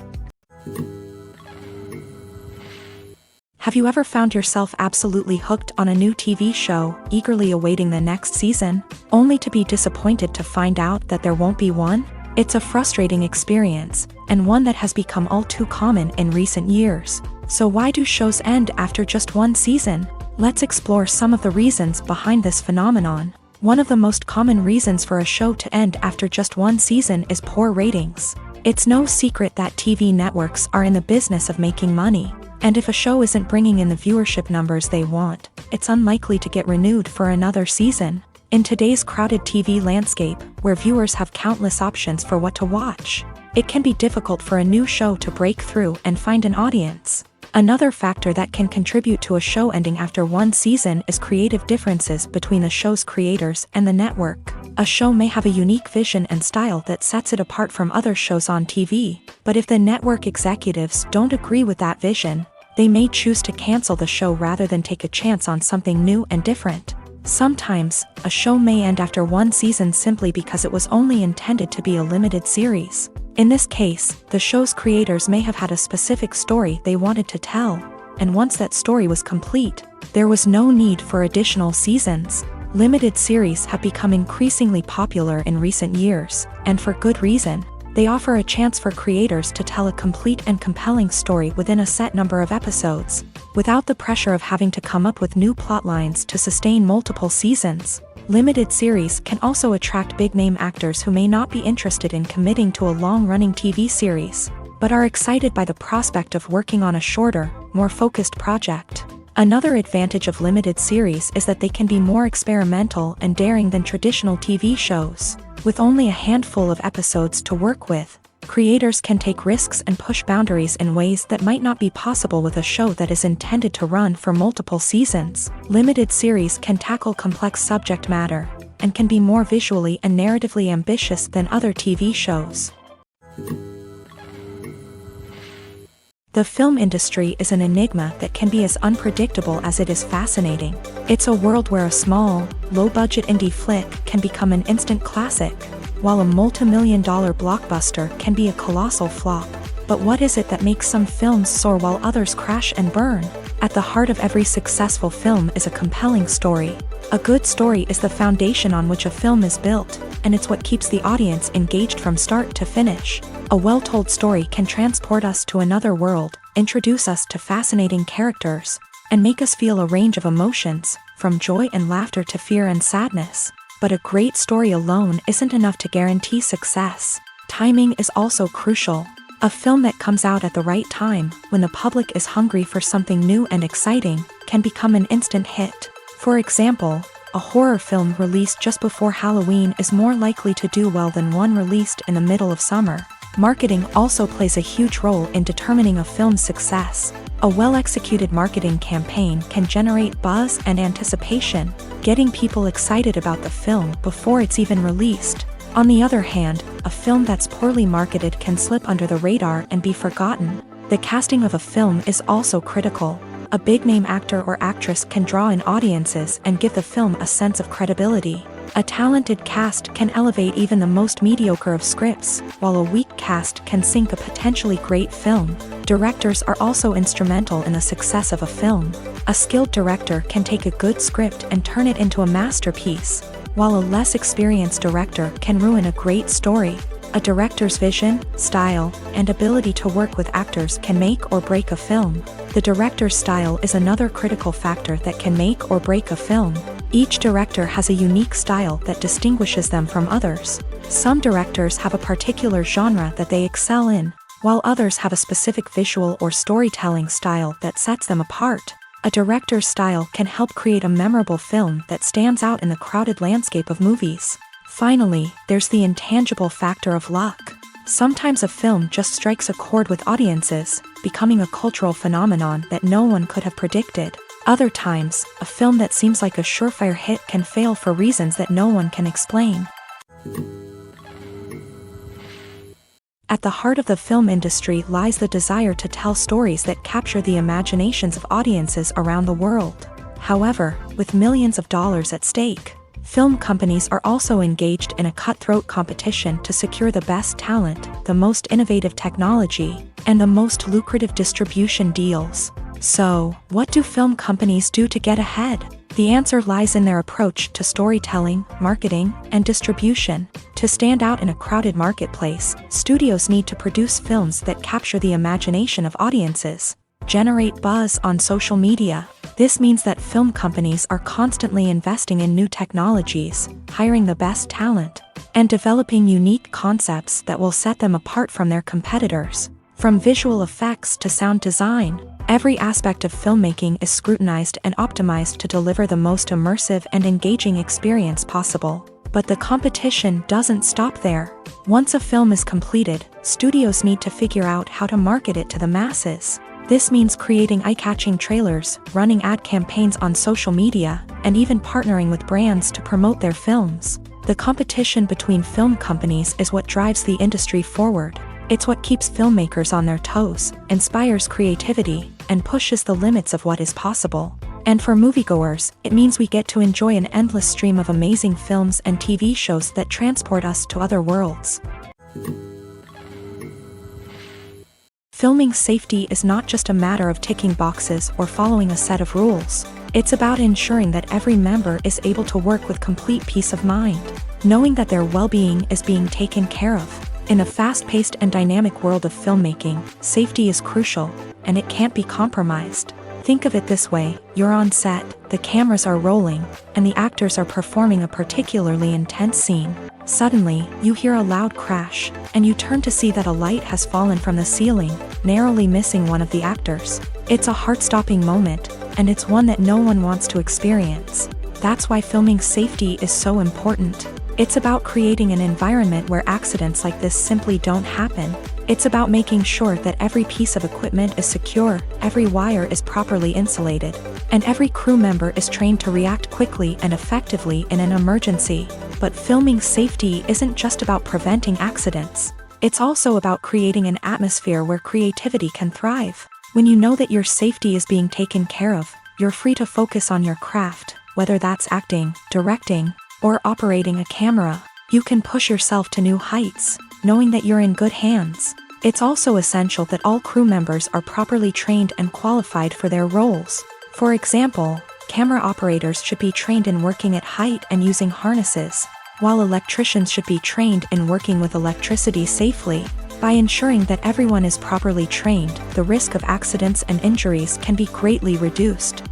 Have you ever found yourself absolutely hooked on a new TV show, eagerly awaiting the next season, only to be disappointed to find out that there won't be one? It's a frustrating experience, and one that has become all too common in recent years. So why do shows end after just one season? Let's explore some of the reasons behind this phenomenon. One of the most common reasons for a show to end after just one season is poor ratings. It's no secret that TV networks are in the business of making money, and if a show isn't bringing in the viewership numbers they want, it's unlikely to get renewed for another season. In today's crowded TV landscape, where viewers have countless options for what to watch, it can be difficult for a new show to break through and find an audience. Another factor that can contribute to a show ending after one season is creative differences between the show's creators and the network. A show may have a unique vision and style that sets it apart from other shows on TV, but if the network executives don't agree with that vision, they may choose to cancel the show rather than take a chance on something new and different. Sometimes, a show may end after one season simply because it was only intended to be a limited series. In this case, the show's creators may have had a specific story they wanted to tell, and once that story was complete, there was no need for additional seasons. Limited series have become increasingly popular in recent years, and for good reason. They offer a chance for creators to tell a complete and compelling story within a set number of episodes, without the pressure of having to come up with new plotlines to sustain multiple seasons. Limited series can also attract big-name actors who may not be interested in committing to a long-running TV series, but are excited by the prospect of working on a shorter, more focused project. Another advantage of limited series is that they can be more experimental and daring than traditional TV shows. With only a handful of episodes to work with, creators can take risks and push boundaries in ways that might not be possible with a show that is intended to run for multiple seasons. Limited series can tackle complex subject matter, and can be more visually and narratively ambitious than other TV shows. The film industry is an enigma that can be as unpredictable as it is fascinating. It's a world where a small, low-budget indie flick can become an instant classic, while a multi-million-dollar blockbuster can be a colossal flop. But what is it that makes some films soar while others crash and burn? At the heart of every successful film is a compelling story. A good story is the foundation on which a film is built, and it's what keeps the audience engaged from start to finish. A well-told story can transport us to another world, introduce us to fascinating characters, and make us feel a range of emotions, from joy and laughter to fear and sadness. But a great story alone isn't enough to guarantee success. Timing is also crucial. A film that comes out at the right time, when the public is hungry for something new and exciting, can become an instant hit. For example, a horror film released just before Halloween is more likely to do well than one released in the middle of summer. Marketing also plays a huge role in determining a film's success. A well-executed marketing campaign can generate buzz and anticipation, getting people excited about the film before it's even released. On the other hand, a film that's poorly marketed can slip under the radar and be forgotten. The casting of a film is also critical. A big-name actor or actress can draw in audiences and give the film a sense of credibility. A talented cast can elevate even the most mediocre of scripts, while a weak cast can sink a potentially great film. Directors are also instrumental in the success of a film. A skilled director can take a good script and turn it into a masterpiece, while a less experienced director can ruin a great story. A director's vision, style, and ability to work with actors can make or break a film. The director's style is another critical factor that can make or break a film. Each director has a unique style that distinguishes them from others. Some directors have a particular genre that they excel in, while others have a specific visual or storytelling style that sets them apart. A director's style can help create a memorable film that stands out in the crowded landscape of movies. Finally, there's the intangible factor of luck. Sometimes a film just strikes a chord with audiences, becoming a cultural phenomenon that no one could have predicted. Other times, a film that seems like a surefire hit can fail for reasons that no one can explain. At the heart of the film industry lies the desire to tell stories that capture the imaginations of audiences around the world. However, with millions of dollars at stake, film companies are also engaged in a cutthroat competition to secure the best talent, the most innovative technology, and the most lucrative distribution deals. So, what do film companies do to get ahead? The answer lies in their approach to storytelling, marketing, and distribution. To stand out in a crowded marketplace, studios need to produce films that capture the imagination of audiences, generate buzz on social media. This means that film companies are constantly investing in new technologies, hiring the best talent, and developing unique concepts that will set them apart from their competitors. From visual effects to sound design, every aspect of filmmaking is scrutinized and optimized to deliver the most immersive and engaging experience possible. But the competition doesn't stop there. Once a film is completed, studios need to figure out how to market it to the masses. This means creating eye-catching trailers, running ad campaigns on social media, and even partnering with brands to promote their films. The competition between film companies is what drives the industry forward. It's what keeps filmmakers on their toes, inspires creativity, and pushes the limits of what is possible. And for moviegoers, it means we get to enjoy an endless stream of amazing films and TV shows that transport us to other worlds. Filming safety is not just a matter of ticking boxes or following a set of rules. It's about ensuring that every member is able to work with complete peace of mind, knowing that their well-being is being taken care of. In a fast-paced and dynamic world of filmmaking, safety is crucial, and it can't be compromised. Think of it this way: you're on set, the cameras are rolling, and the actors are performing a particularly intense scene. Suddenly, you hear a loud crash, and you turn to see that a light has fallen from the ceiling, narrowly missing one of the actors. It's a heart-stopping moment, and it's one that no one wants to experience. That's why filming safety is so important. It's about creating an environment where accidents like this simply don't happen. It's about making sure that every piece of equipment is secure, every wire is properly insulated, and every crew member is trained to react quickly and effectively in an emergency. But filming safety isn't just about preventing accidents. It's also about creating an atmosphere where creativity can thrive. When you know that your safety is being taken care of, you're free to focus on your craft, whether that's acting, directing, or operating a camera. You can push yourself to new heights, knowing that you're in good hands. It's also essential that all crew members are properly trained and qualified for their roles. For example, camera operators should be trained in working at height and using harnesses, while electricians should be trained in working with electricity safely. By ensuring that everyone is properly trained, the risk of accidents and injuries can be greatly reduced.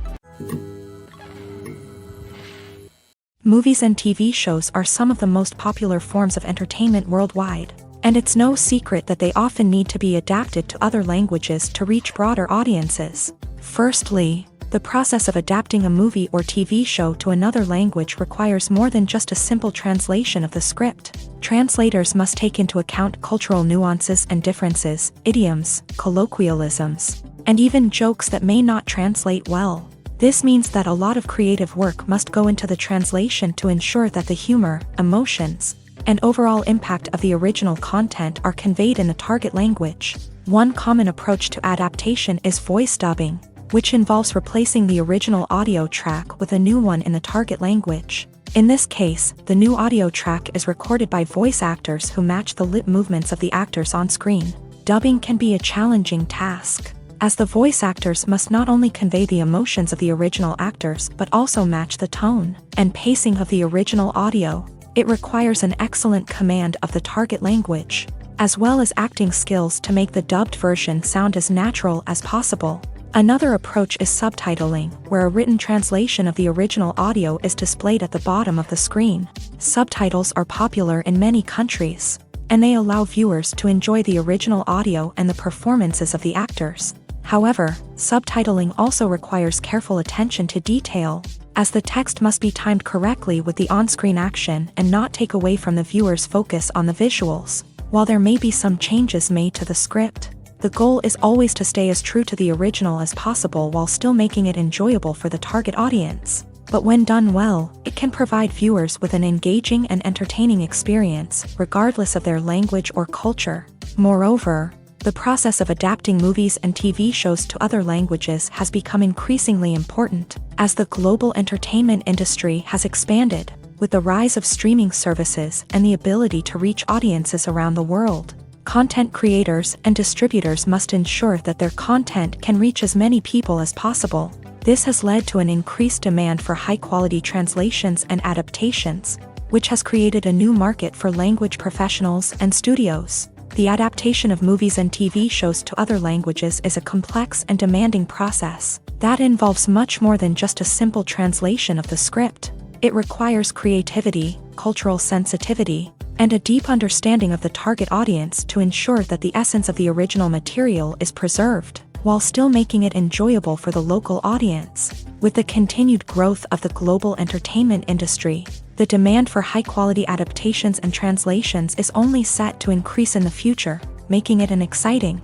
Movies and TV shows are some of the most popular forms of entertainment worldwide, and it's no secret that they often need to be adapted to other languages to reach broader audiences. Firstly, the process of adapting a movie or TV show to another language requires more than just a simple translation of the script. Translators must take into account cultural nuances and differences, idioms, colloquialisms, and even jokes that may not translate well. This means that a lot of creative work must go into the translation to ensure that the humor, emotions, and overall impact of the original content are conveyed in the target language. One common approach to adaptation is voice dubbing, which involves replacing the original audio track with a new one in the target language. In this case, the new audio track is recorded by voice actors who match the lip movements of the actors on screen. Dubbing can be a challenging task, as the voice actors must not only convey the emotions of the original actors but also match the tone and pacing of the original audio. It requires an excellent command of the target language, as well as acting skills to make the dubbed version sound as natural as possible. Another approach is subtitling, where a written translation of the original audio is displayed at the bottom of the screen. Subtitles are popular in many countries, and they allow viewers to enjoy the original audio and the performances of the actors. However, subtitling also requires careful attention to detail, as the text must be timed correctly with the on-screen action and not take away from the viewer's focus on the visuals. While there may be some changes made to the script, the goal is always to stay as true to the original as possible while still making it enjoyable for the target audience. But when done well, it can provide viewers with an engaging and entertaining experience, regardless of their language or culture. Moreover, the process of adapting movies and TV shows to other languages has become increasingly important, as the global entertainment industry has expanded, with the rise of streaming services and the ability to reach audiences around the world. Content creators and distributors must ensure that their content can reach as many people as possible. This has led to an increased demand for high-quality translations and adaptations, which has created a new market for language professionals and studios. The adaptation of movies and TV shows to other languages is a complex and demanding process that involves much more than just a simple translation of the script. It requires creativity, cultural sensitivity, and a deep understanding of the target audience to ensure that the essence of the original material is preserved, while still making it enjoyable for the local audience. With the continued growth of the global entertainment industry, the demand for high-quality adaptations and translations is only set to increase in the future, making it an exciting.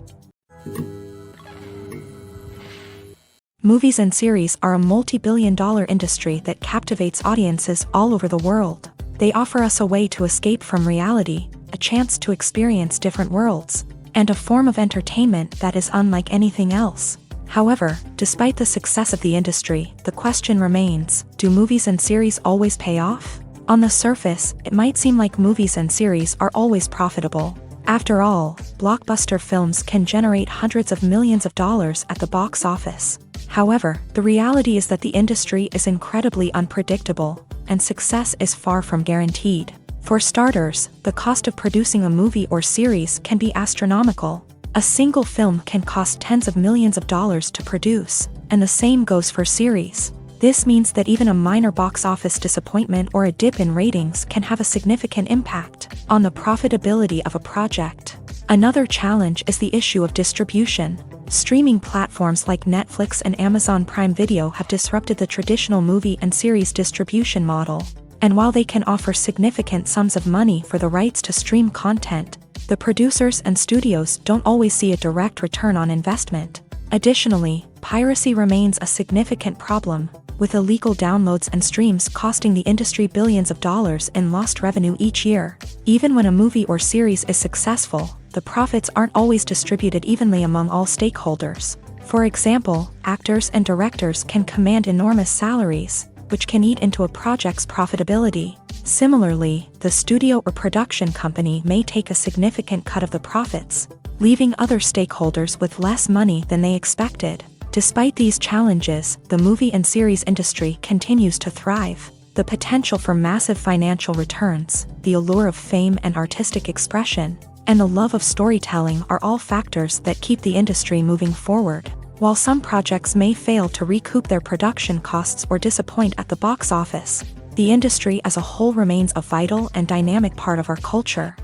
Movies and series are a multi-billion-dollar industry that captivates audiences all over the world. They offer us a way to escape from reality, a chance to experience different worlds, and a form of entertainment that is unlike anything else. However, despite the success of the industry, the question remains, do movies and series always pay off? On the surface, it might seem like movies and series are always profitable. After all, blockbuster films can generate hundreds of millions of dollars at the box office. However, the reality is that the industry is incredibly unpredictable, and success is far from guaranteed. For starters, the cost of producing a movie or series can be astronomical. A single film can cost tens of millions of dollars to produce, and the same goes for series. This means that even a minor box office disappointment or a dip in ratings can have a significant impact on the profitability of a project. Another challenge is the issue of distribution. Streaming platforms like Netflix and Amazon Prime Video have disrupted the traditional movie and series distribution model. And while they can offer significant sums of money for the rights to stream content, the producers and studios don't always see a direct return on investment. Additionally, piracy remains a significant problem, with illegal downloads and streams costing the industry billions of dollars in lost revenue each year. Even when a movie or series is successful, the profits aren't always distributed evenly among all stakeholders. For example, actors and directors can command enormous salaries, which can eat into a project's profitability. Similarly, the studio or production company may take a significant cut of the profits, leaving other stakeholders with less money than they expected. Despite these challenges, the movie and series industry continues to thrive. The potential for massive financial returns, the allure of fame and artistic expression, and the love of storytelling are all factors that keep the industry moving forward. While some projects may fail to recoup their production costs or disappoint at the box office, the industry as a whole remains a vital and dynamic part of our culture.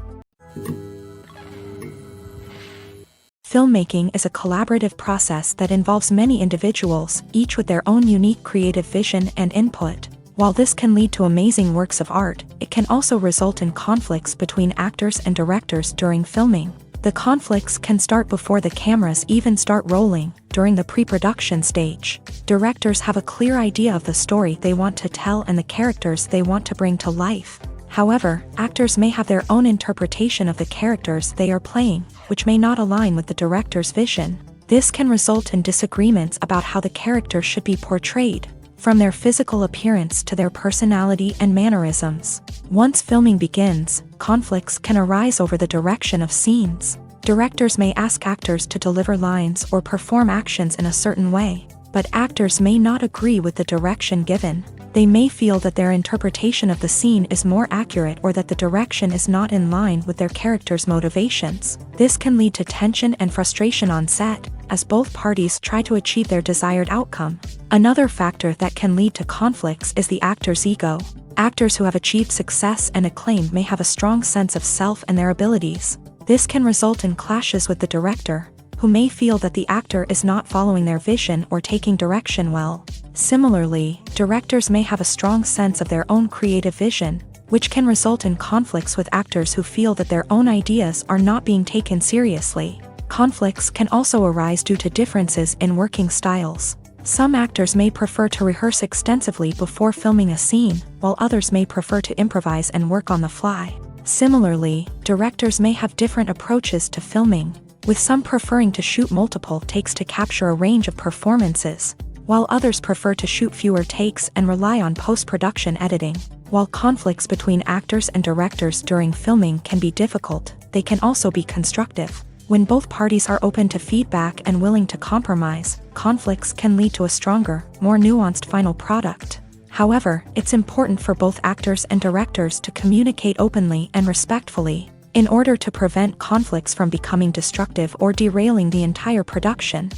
Filmmaking is a collaborative process that involves many individuals, each with their own unique creative vision and input. While this can lead to amazing works of art, it can also result in conflicts between actors and directors during filming. The conflicts can start before the cameras even start rolling, during the pre-production stage. Directors have a clear idea of the story they want to tell and the characters they want to bring to life. However, actors may have their own interpretation of the characters they are playing, which may not align with the director's vision. This can result in disagreements about how the character should be portrayed, from their physical appearance to their personality and mannerisms. Once filming begins, conflicts can arise over the direction of scenes. Directors may ask actors to deliver lines or perform actions in a certain way, but actors may not agree with the direction given. They may feel that their interpretation of the scene is more accurate or that the direction is not in line with their character's motivations. This can lead to tension and frustration on set, as both parties try to achieve their desired outcome. Another factor that can lead to conflicts is the actor's ego. Actors who have achieved success and acclaim may have a strong sense of self and their abilities. This can result in clashes with the director, who may feel that the actor is not following their vision or taking direction well. Similarly, directors may have a strong sense of their own creative vision, which can result in conflicts with actors who feel that their own ideas are not being taken seriously. Conflicts can also arise due to differences in working styles. Some actors may prefer to rehearse extensively before filming a scene, while others may prefer to improvise and work on the fly. Similarly, directors may have different approaches to filming, with some preferring to shoot multiple takes to capture a range of performances, while others prefer to shoot fewer takes and rely on post-production editing. While conflicts between actors and directors during filming can be difficult, they can also be constructive. When both parties are open to feedback and willing to compromise, conflicts can lead to a stronger, more nuanced final product. However, it's important for both actors and directors to communicate openly and respectfully, in order to prevent conflicts from becoming destructive or derailing the entire production.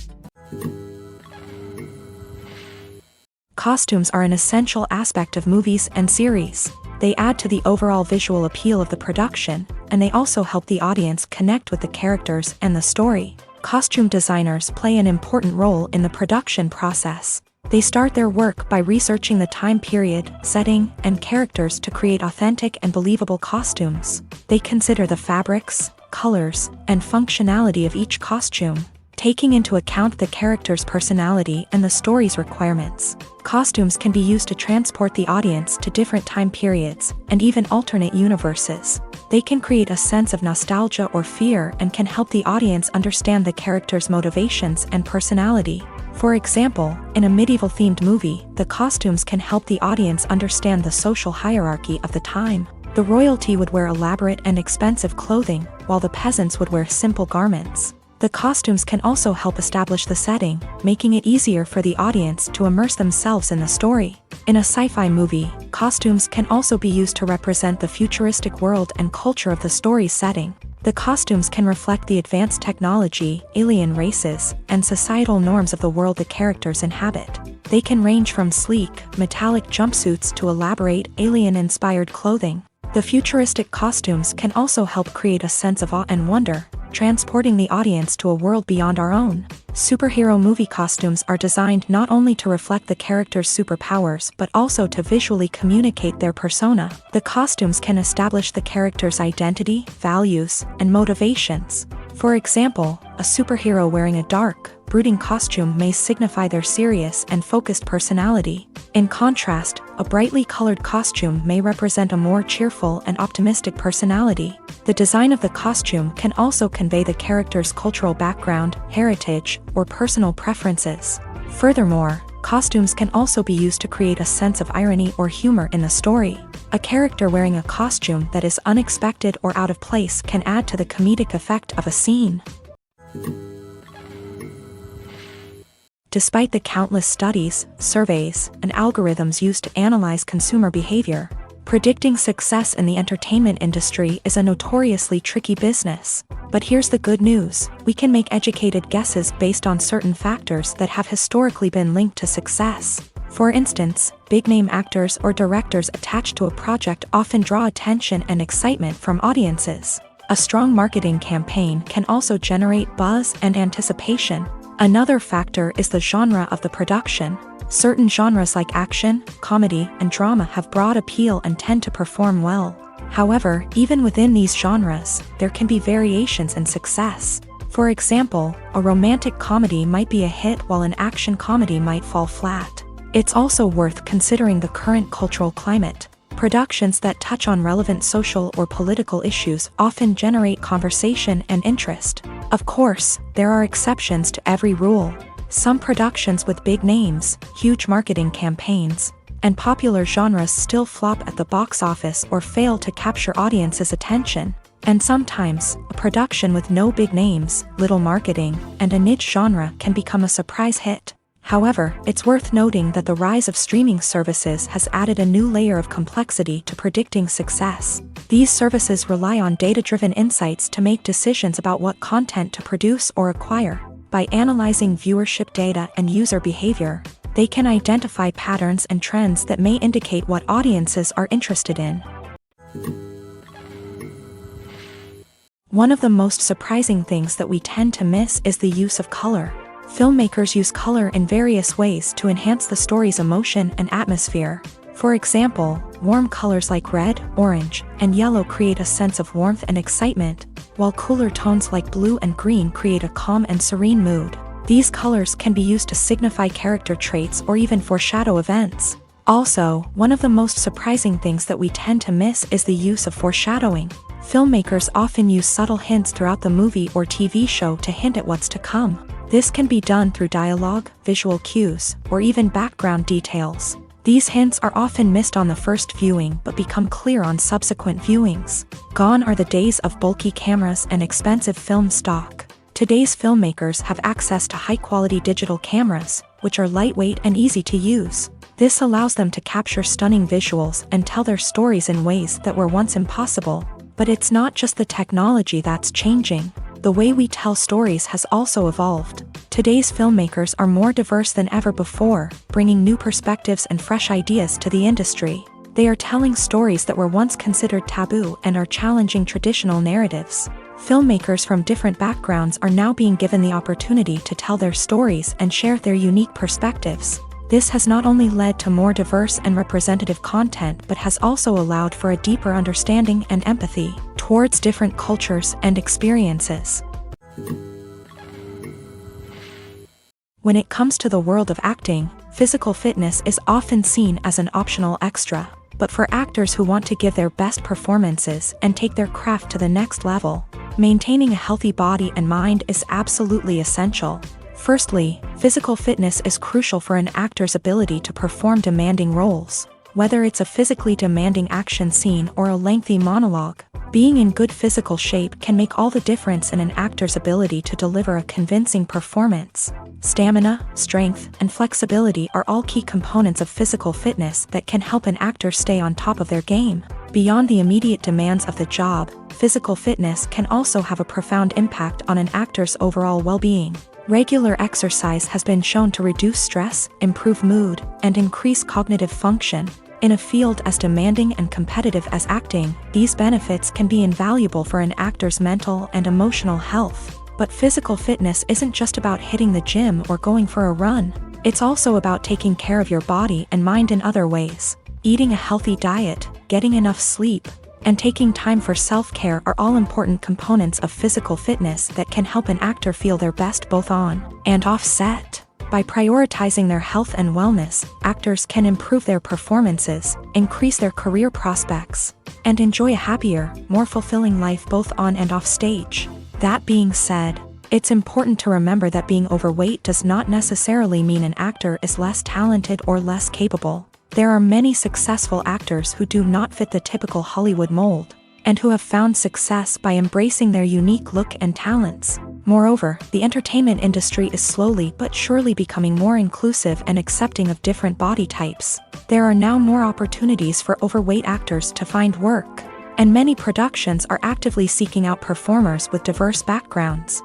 Costumes are an essential aspect of movies and series. They add to the overall visual appeal of the production, and they also help the audience connect with the characters and the story. Costume designers play an important role in the production process. They start their work by researching the time period, setting, and characters to create authentic and believable costumes. They consider the fabrics, colors, and functionality of each costume, taking into account the character's personality and the story's requirements. Costumes can be used to transport the audience to different time periods, and even alternate universes. They can create a sense of nostalgia or fear and can help the audience understand the character's motivations and personality. For example, in a medieval-themed movie, the costumes can help the audience understand the social hierarchy of the time. The royalty would wear elaborate and expensive clothing, while the peasants would wear simple garments. The costumes can also help establish the setting, making it easier for the audience to immerse themselves in the story. In a sci-fi movie, costumes can also be used to represent the futuristic world and culture of the story's setting. The costumes can reflect the advanced technology, alien races, and societal norms of the world the characters inhabit. They can range from sleek, metallic jumpsuits to elaborate, alien-inspired clothing. The futuristic costumes can also help create a sense of awe and wonder, transporting the audience to a world beyond our own. Superhero movie costumes are designed not only to reflect the character's superpowers but also to visually communicate their persona. The costumes can establish the character's identity, values, and motivations. For example, a superhero wearing a dark, brooding costume may signify their serious and focused personality. In contrast, a brightly colored costume may represent a more cheerful and optimistic personality. The design of the costume can also convey the character's cultural background, heritage, or personal preferences. Furthermore, costumes can also be used to create a sense of irony or humor in the story. A character wearing a costume that is unexpected or out of place can add to the comedic effect of a scene. Despite the countless studies, surveys, and algorithms used to analyze consumer behavior, predicting success in the entertainment industry is a notoriously tricky business. But here's the good news: we can make educated guesses based on certain factors that have historically been linked to success. For instance, big-name actors or directors attached to a project often draw attention and excitement from audiences. A strong marketing campaign can also generate buzz and anticipation. Another factor is the genre of the production. Certain genres like action, comedy, and drama have broad appeal and tend to perform well. However, even within these genres, there can be variations in success. For example, a romantic comedy might be a hit while an action comedy might fall flat. It's also worth considering the current cultural climate. Productions that touch on relevant social or political issues often generate conversation and interest. Of course, there are exceptions to every rule. Some productions with big names, huge marketing campaigns, and popular genres still flop at the box office or fail to capture audiences' attention. And sometimes, a production with no big names, little marketing, and a niche genre can become a surprise hit. However, it's worth noting that the rise of streaming services has added a new layer of complexity to predicting success. These services rely on data-driven insights to make decisions about what content to produce or acquire. By analyzing viewership data and user behavior, they can identify patterns and trends that may indicate what audiences are interested in. One of the most surprising things that we tend to miss is the use of color. Filmmakers use color in various ways to enhance the story's emotion and atmosphere. For example, warm colors like red, orange, and yellow create a sense of warmth and excitement, while cooler tones like blue and green create a calm and serene mood. These colors can be used to signify character traits or even foreshadow events. Also, one of the most surprising things that we tend to miss is the use of foreshadowing. Filmmakers often use subtle hints throughout the movie or TV show to hint at what's to come. This can be done through dialogue, visual cues, or even background details. These hints are often missed on the first viewing but become clear on subsequent viewings. Gone are the days of bulky cameras and expensive film stock. Today's filmmakers have access to high-quality digital cameras, which are lightweight and easy to use. This allows them to capture stunning visuals and tell their stories in ways that were once impossible. But it's not just the technology that's changing. The way we tell stories has also evolved. Today's filmmakers are more diverse than ever before, bringing new perspectives and fresh ideas to the industry. They are telling stories that were once considered taboo and are challenging traditional narratives. Filmmakers from different backgrounds are now being given the opportunity to tell their stories and share their unique perspectives. This has not only led to more diverse and representative content but has also allowed for a deeper understanding and empathy towards different cultures and experiences. When it comes to the world of acting, physical fitness is often seen as an optional extra. But for actors who want to give their best performances and take their craft to the next level, maintaining a healthy body and mind is absolutely essential. Firstly, physical fitness is crucial for an actor's ability to perform demanding roles. Whether it's a physically demanding action scene or a lengthy monologue, being in good physical shape can make all the difference in an actor's ability to deliver a convincing performance. Stamina, strength, and flexibility are all key components of physical fitness that can help an actor stay on top of their game. Beyond the immediate demands of the job, physical fitness can also have a profound impact on an actor's overall well-being. Regular exercise has been shown to reduce stress, improve mood, and increase cognitive function. In a field as demanding and competitive as acting, these benefits can be invaluable for an actor's mental and emotional health. But physical fitness isn't just about hitting the gym or going for a run. It's also about taking care of your body and mind in other ways. Eating a healthy diet, getting enough sleep, and taking time for self-care are all important components of physical fitness that can help an actor feel their best both on and off set. By prioritizing their health and wellness, actors can improve their performances, increase their career prospects, and enjoy a happier, more fulfilling life both on and off stage. That being said, it's important to remember that being overweight does not necessarily mean an actor is less talented or less capable. There are many successful actors who do not fit the typical Hollywood mold, and who have found success by embracing their unique look and talents. Moreover, the entertainment industry is slowly but surely becoming more inclusive and accepting of different body types. There are now more opportunities for overweight actors to find work, and many productions are actively seeking out performers with diverse backgrounds.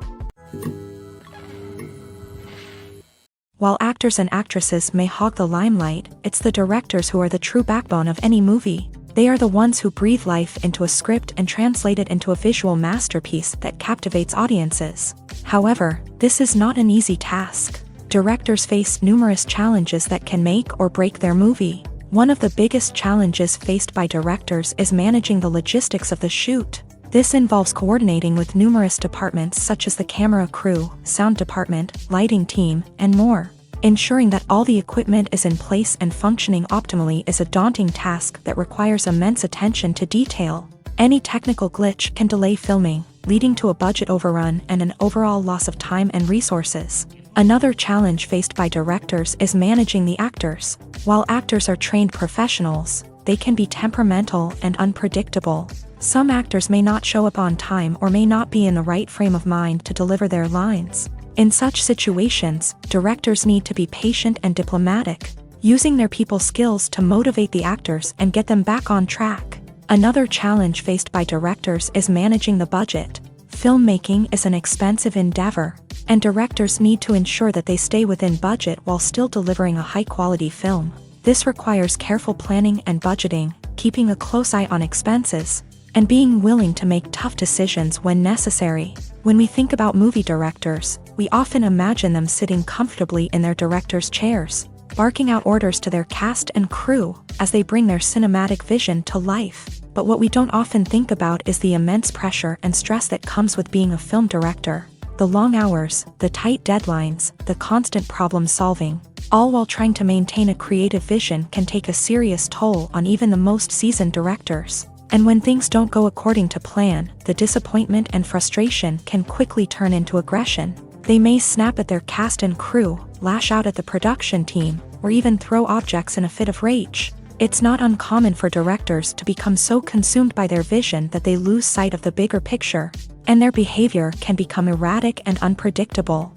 While actors and actresses may hog the limelight, it's the directors who are the true backbone of any movie. They are the ones who breathe life into a script and translate it into a visual masterpiece that captivates audiences. However, this is not an easy task. Directors face numerous challenges that can make or break their movie. One of the biggest challenges faced by directors is managing the logistics of the shoot. This involves coordinating with numerous departments such as the camera crew, sound department, lighting team, and more. Ensuring that all the equipment is in place and functioning optimally is a daunting task that requires immense attention to detail. Any technical glitch can delay filming, leading to a budget overrun and an overall loss of time and resources. Another challenge faced by directors is managing the actors. While actors are trained professionals, they can be temperamental and unpredictable. Some actors may not show up on time or may not be in the right frame of mind to deliver their lines. In such situations, directors need to be patient and diplomatic, using their people skills to motivate the actors and get them back on track. Another challenge faced by directors is managing the budget. Filmmaking is an expensive endeavor, and directors need to ensure that they stay within budget while still delivering a high-quality film. This requires careful planning and budgeting, keeping a close eye on expenses, and being willing to make tough decisions when necessary. When we think about movie directors, we often imagine them sitting comfortably in their director's chairs, barking out orders to their cast and crew as they bring their cinematic vision to life. But what we don't often think about is the immense pressure and stress that comes with being a film director. The long hours, the tight deadlines, the constant problem solving, all while trying to maintain a creative vision can take a serious toll on even the most seasoned directors. And when things don't go according to plan, the disappointment and frustration can quickly turn into aggression. They may snap at their cast and crew, lash out at the production team, or even throw objects in a fit of rage. It's not uncommon for directors to become so consumed by their vision that they lose sight of the bigger picture, and their behavior can become erratic and unpredictable.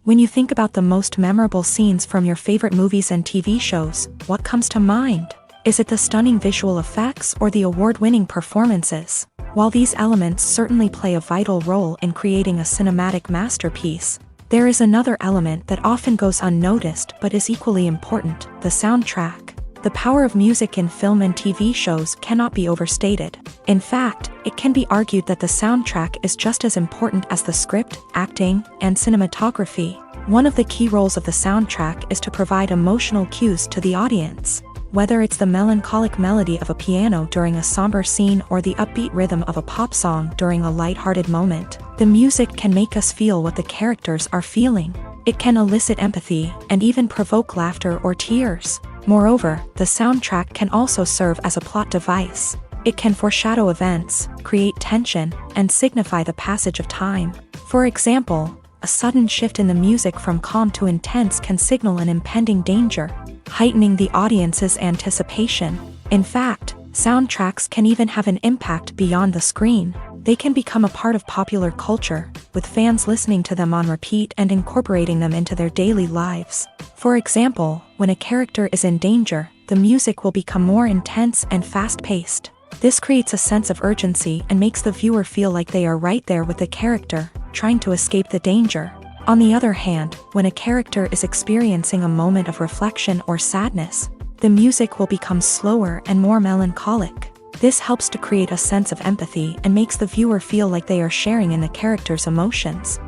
When you think about the most memorable scenes from your favorite movies and TV shows, what comes to mind? Is it the stunning visual effects or the award-winning performances? While these elements certainly play a vital role in creating a cinematic masterpiece, there is another element that often goes unnoticed but is equally important: the soundtrack. The power of music in film and TV shows cannot be overstated. In fact, it can be argued that the soundtrack is just as important as the script, acting, and cinematography. One of the key roles of the soundtrack is to provide emotional cues to the audience. Whether it's the melancholic melody of a piano during a somber scene or the upbeat rhythm of a pop song during a lighthearted moment, the music can make us feel what the characters are feeling. It can elicit empathy and even provoke laughter or tears. Moreover, the soundtrack can also serve as a plot device. It can foreshadow events, create tension, and signify the passage of time. For example, a sudden shift in the music from calm to intense can signal an impending danger, heightening the audience's anticipation. In fact, soundtracks can even have an impact beyond the screen. They can become a part of popular culture, with fans listening to them on repeat and incorporating them into their daily lives. For example, when a character is in danger, the music will become more intense and fast-paced. This creates a sense of urgency and makes the viewer feel like they are right there with the character, trying to escape the danger. On the other hand, when a character is experiencing a moment of reflection or sadness, the music will become slower and more melancholic. This helps to create a sense of empathy and makes the viewer feel like they are sharing in the character's emotions.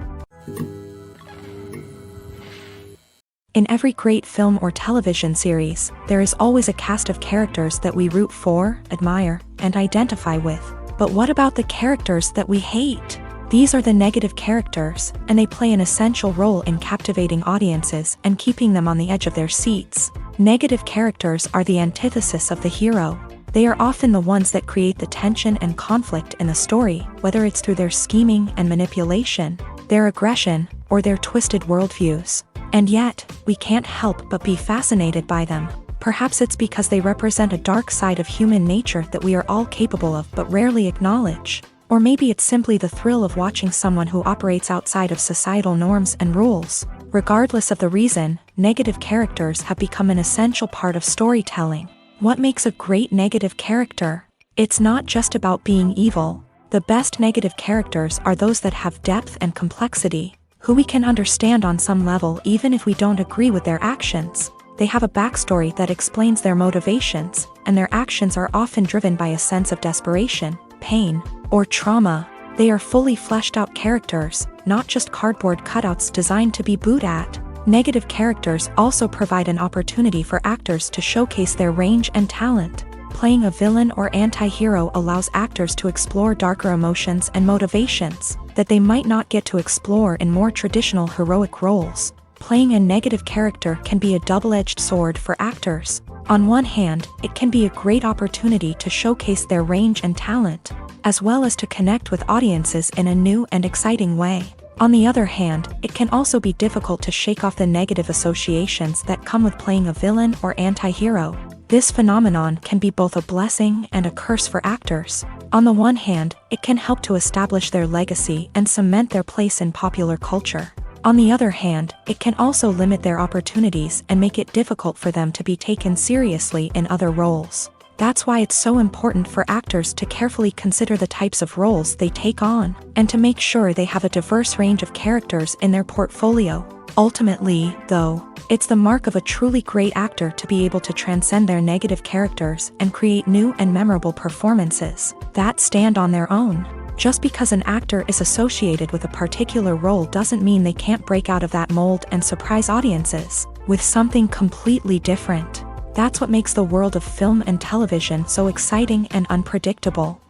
In every great film or television series, there is always a cast of characters that we root for, admire, and identify with. But what about the characters that we hate? These are the negative characters, and they play an essential role in captivating audiences and keeping them on the edge of their seats. Negative characters are the antithesis of the hero. They are often the ones that create the tension and conflict in the story, whether it's through their scheming and manipulation, their aggression, or their twisted worldviews. And yet, we can't help but be fascinated by them. Perhaps it's because they represent a dark side of human nature that we are all capable of but rarely acknowledge. Or maybe it's simply the thrill of watching someone who operates outside of societal norms and rules. Regardless of the reason, negative characters have become an essential part of storytelling. What makes a great negative character? It's not just about being evil. The best negative characters are those that have depth and complexity, who we can understand on some level even if we don't agree with their actions. They have a backstory that explains their motivations, and their actions are often driven by a sense of desperation, pain, or trauma. They are fully fleshed out characters, not just cardboard cutouts designed to be booed at. Negative characters also provide an opportunity for actors to showcase their range and talent. Playing a villain or anti-hero allows actors to explore darker emotions and motivations that they might not get to explore in more traditional heroic roles. Playing a negative character can be a double-edged sword for actors. On one hand, it can be a great opportunity to showcase their range and talent, as well as to connect with audiences in a new and exciting way. On the other hand, it can also be difficult to shake off the negative associations that come with playing a villain or anti-hero. This phenomenon can be both a blessing and a curse for actors. On the one hand, it can help to establish their legacy and cement their place in popular culture. On the other hand, it can also limit their opportunities and make it difficult for them to be taken seriously in other roles. That's why it's so important for actors to carefully consider the types of roles they take on, and to make sure they have a diverse range of characters in their portfolio. Ultimately, though, it's the mark of a truly great actor to be able to transcend their negative characters and create new and memorable performances that stand on their own. Just because an actor is associated with a particular role doesn't mean they can't break out of that mold and surprise audiences with something completely different. That's what makes the world of film and television so exciting and unpredictable.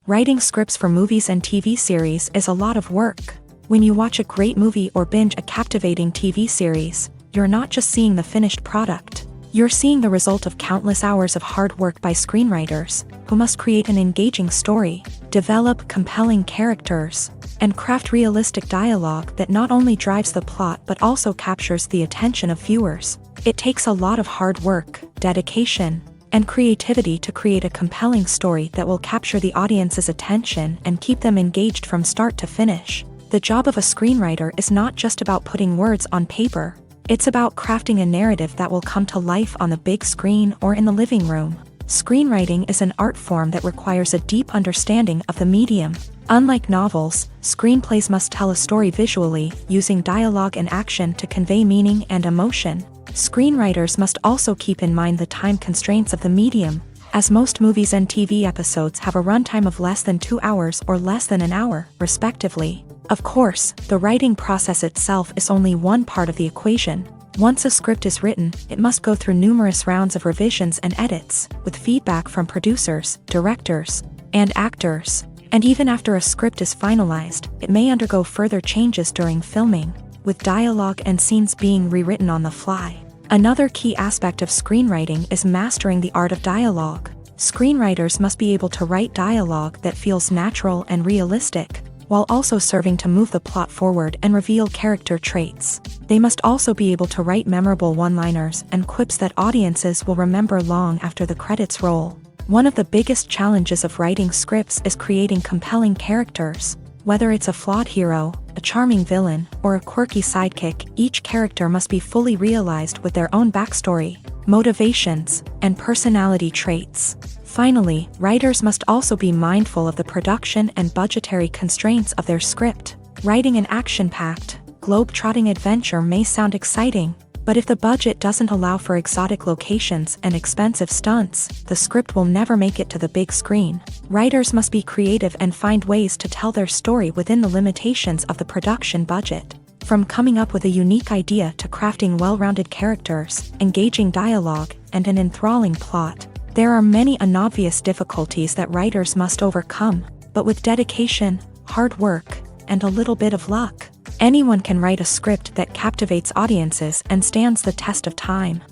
Writing scripts for movies and TV series is a lot of work. When you watch a great movie or binge a captivating TV series, you're not just seeing the finished product. You're seeing the result of countless hours of hard work by screenwriters, who must create an engaging story, develop compelling characters, and craft realistic dialogue that not only drives the plot but also captures the attention of viewers. It takes a lot of hard work, dedication, and creativity to create a compelling story that will capture the audience's attention and keep them engaged from start to finish. The job of a screenwriter is not just about putting words on paper. It's about crafting a narrative that will come to life on the big screen or in the living room. Screenwriting is an art form that requires a deep understanding of the medium. Unlike novels, screenplays must tell a story visually, using dialogue and action to convey meaning and emotion. Screenwriters must also keep in mind the time constraints of the medium, as most movies and TV episodes have a runtime of less than 2 hours or less than an hour, respectively. Of course, the writing process itself is only one part of the equation. Once a script is written, it must go through numerous rounds of revisions and edits, with feedback from producers, directors, and actors. And even after a script is finalized, it may undergo further changes during filming, with dialogue and scenes being rewritten on the fly. Another key aspect of screenwriting is mastering the art of dialogue. Screenwriters must be able to write dialogue that feels natural and realistic, while also serving to move the plot forward and reveal character traits. They must also be able to write memorable one-liners and quips that audiences will remember long after the credits roll. One of the biggest challenges of writing scripts is creating compelling characters. Whether it's a flawed hero, a charming villain, or a quirky sidekick, each character must be fully realized with their own backstory, motivations, and personality traits. Finally, writers must also be mindful of the production and budgetary constraints of their script. Writing an action-packed, globe-trotting adventure may sound exciting, but if the budget doesn't allow for exotic locations and expensive stunts, the script will never make it to the big screen. Writers must be creative and find ways to tell their story within the limitations of the production budget. From coming up with a unique idea to crafting well-rounded characters, engaging dialogue, and an enthralling plot, there are many unobvious difficulties that writers must overcome, but with dedication, hard work, and a little bit of luck, anyone can write a script that captivates audiences and stands the test of time.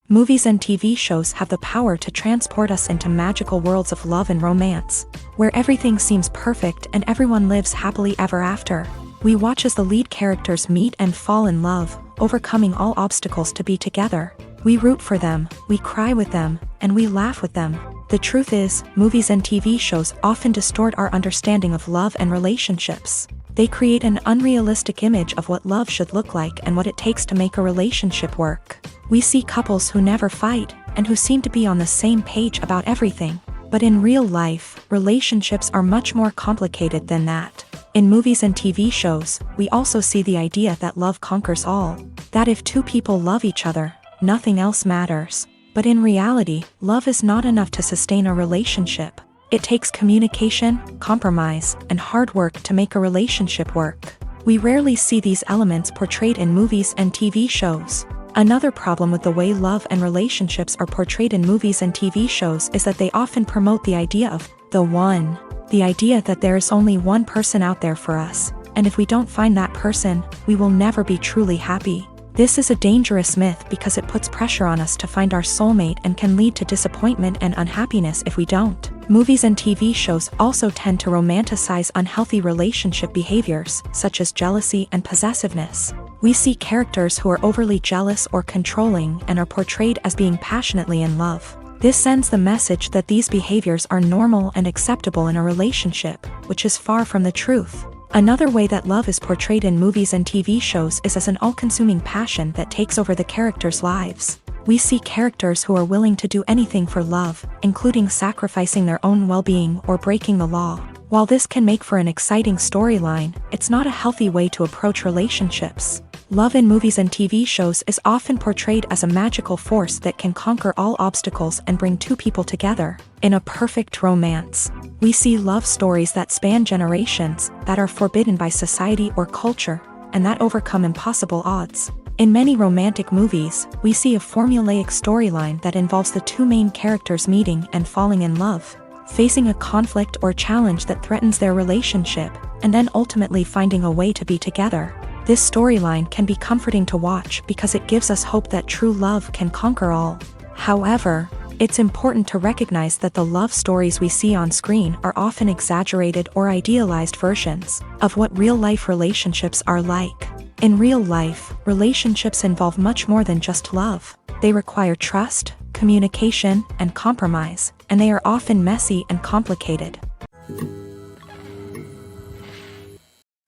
Movies and TV shows have the power to transport us into magical worlds of love and romance, where everything seems perfect and everyone lives happily ever after. We watch as the lead characters meet and fall in love, overcoming all obstacles to be together. We root for them, we cry with them, and we laugh with them. The truth is, movies and TV shows often distort our understanding of love and relationships. They create an unrealistic image of what love should look like and what it takes to make a relationship work. We see couples who never fight, and who seem to be on the same page about everything. But in real life, relationships are much more complicated than that. In movies and TV shows, we also see the idea that love conquers all. That if two people love each other, nothing else matters. But in reality, love is not enough to sustain a relationship. It takes communication, compromise, and hard work to make a relationship work. We rarely see these elements portrayed in movies and TV shows. Another problem with the way love and relationships are portrayed in movies and TV shows is that they often promote the idea of the one. The idea that there is only one person out there for us, and if we don't find that person, we will never be truly happy. This is a dangerous myth because it puts pressure on us to find our soulmate and can lead to disappointment and unhappiness if we don't. Movies and TV shows also tend to romanticize unhealthy relationship behaviors, such as jealousy and possessiveness. We see characters who are overly jealous or controlling and are portrayed as being passionately in love. This sends the message that these behaviors are normal and acceptable in a relationship, which is far from the truth. Another way that love is portrayed in movies and TV shows is as an all-consuming passion that takes over the characters' lives. We see characters who are willing to do anything for love, including sacrificing their own well-being or breaking the law. While this can make for an exciting storyline, it's not a healthy way to approach relationships. Love in movies and TV shows is often portrayed as a magical force that can conquer all obstacles and bring two people together. In a perfect romance, we see love stories that span generations, that are forbidden by society or culture, and that overcome impossible odds. In many romantic movies, we see a formulaic storyline that involves the two main characters meeting and falling in love, facing a conflict or challenge that threatens their relationship, and then ultimately finding a way to be together. This storyline can be comforting to watch because it gives us hope that true love can conquer all. However, it's important to recognize that the love stories we see on screen are often exaggerated or idealized versions of what real-life relationships are like. In real life, relationships involve much more than just love. They require trust, communication, and compromise, and they are often messy and complicated.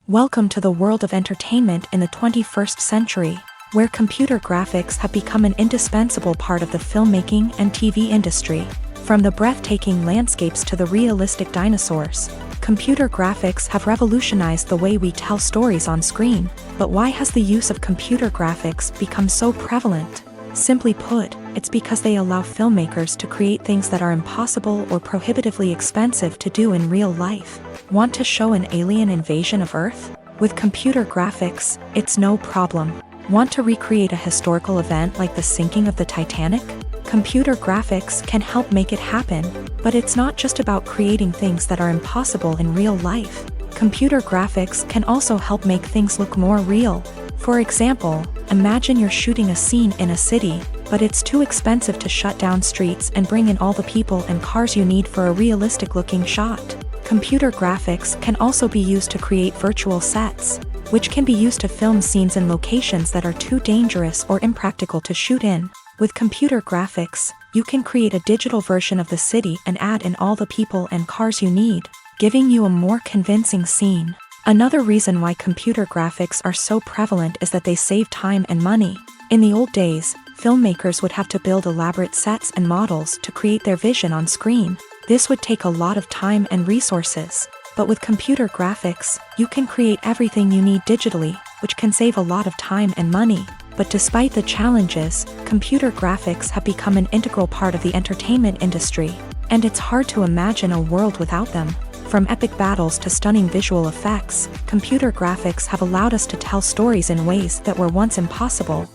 Welcome to the world of entertainment in the 21st century, where computer graphics have become an indispensable part of the filmmaking and TV industry. From the breathtaking landscapes to the realistic dinosaurs, computer graphics have revolutionized the way we tell stories on screen. But why has the use of computer graphics become so prevalent? Simply put, it's because they allow filmmakers to create things that are impossible or prohibitively expensive to do in real life. Want to show an alien invasion of Earth? With computer graphics, it's no problem. Want to recreate a historical event like the sinking of the Titanic? Computer graphics can help make it happen, but it's not just about creating things that are impossible in real life. Computer graphics can also help make things look more real. For example, imagine you're shooting a scene in a city, but it's too expensive to shut down streets and bring in all the people and cars you need for a realistic-looking shot. Computer graphics can also be used to create virtual sets, which can be used to film scenes in locations that are too dangerous or impractical to shoot in. With computer graphics, you can create a digital version of the city and add in all the people and cars you need, giving you a more convincing scene. Another reason why computer graphics are so prevalent is that they save time and money. In the old days, filmmakers would have to build elaborate sets and models to create their vision on screen. This would take a lot of time and resources. But with computer graphics, you can create everything you need digitally, which can save a lot of time and money. But despite the challenges, computer graphics have become an integral part of the entertainment industry, and it's hard to imagine a world without them. From epic battles to stunning visual effects, computer graphics have allowed us to tell stories in ways that were once impossible.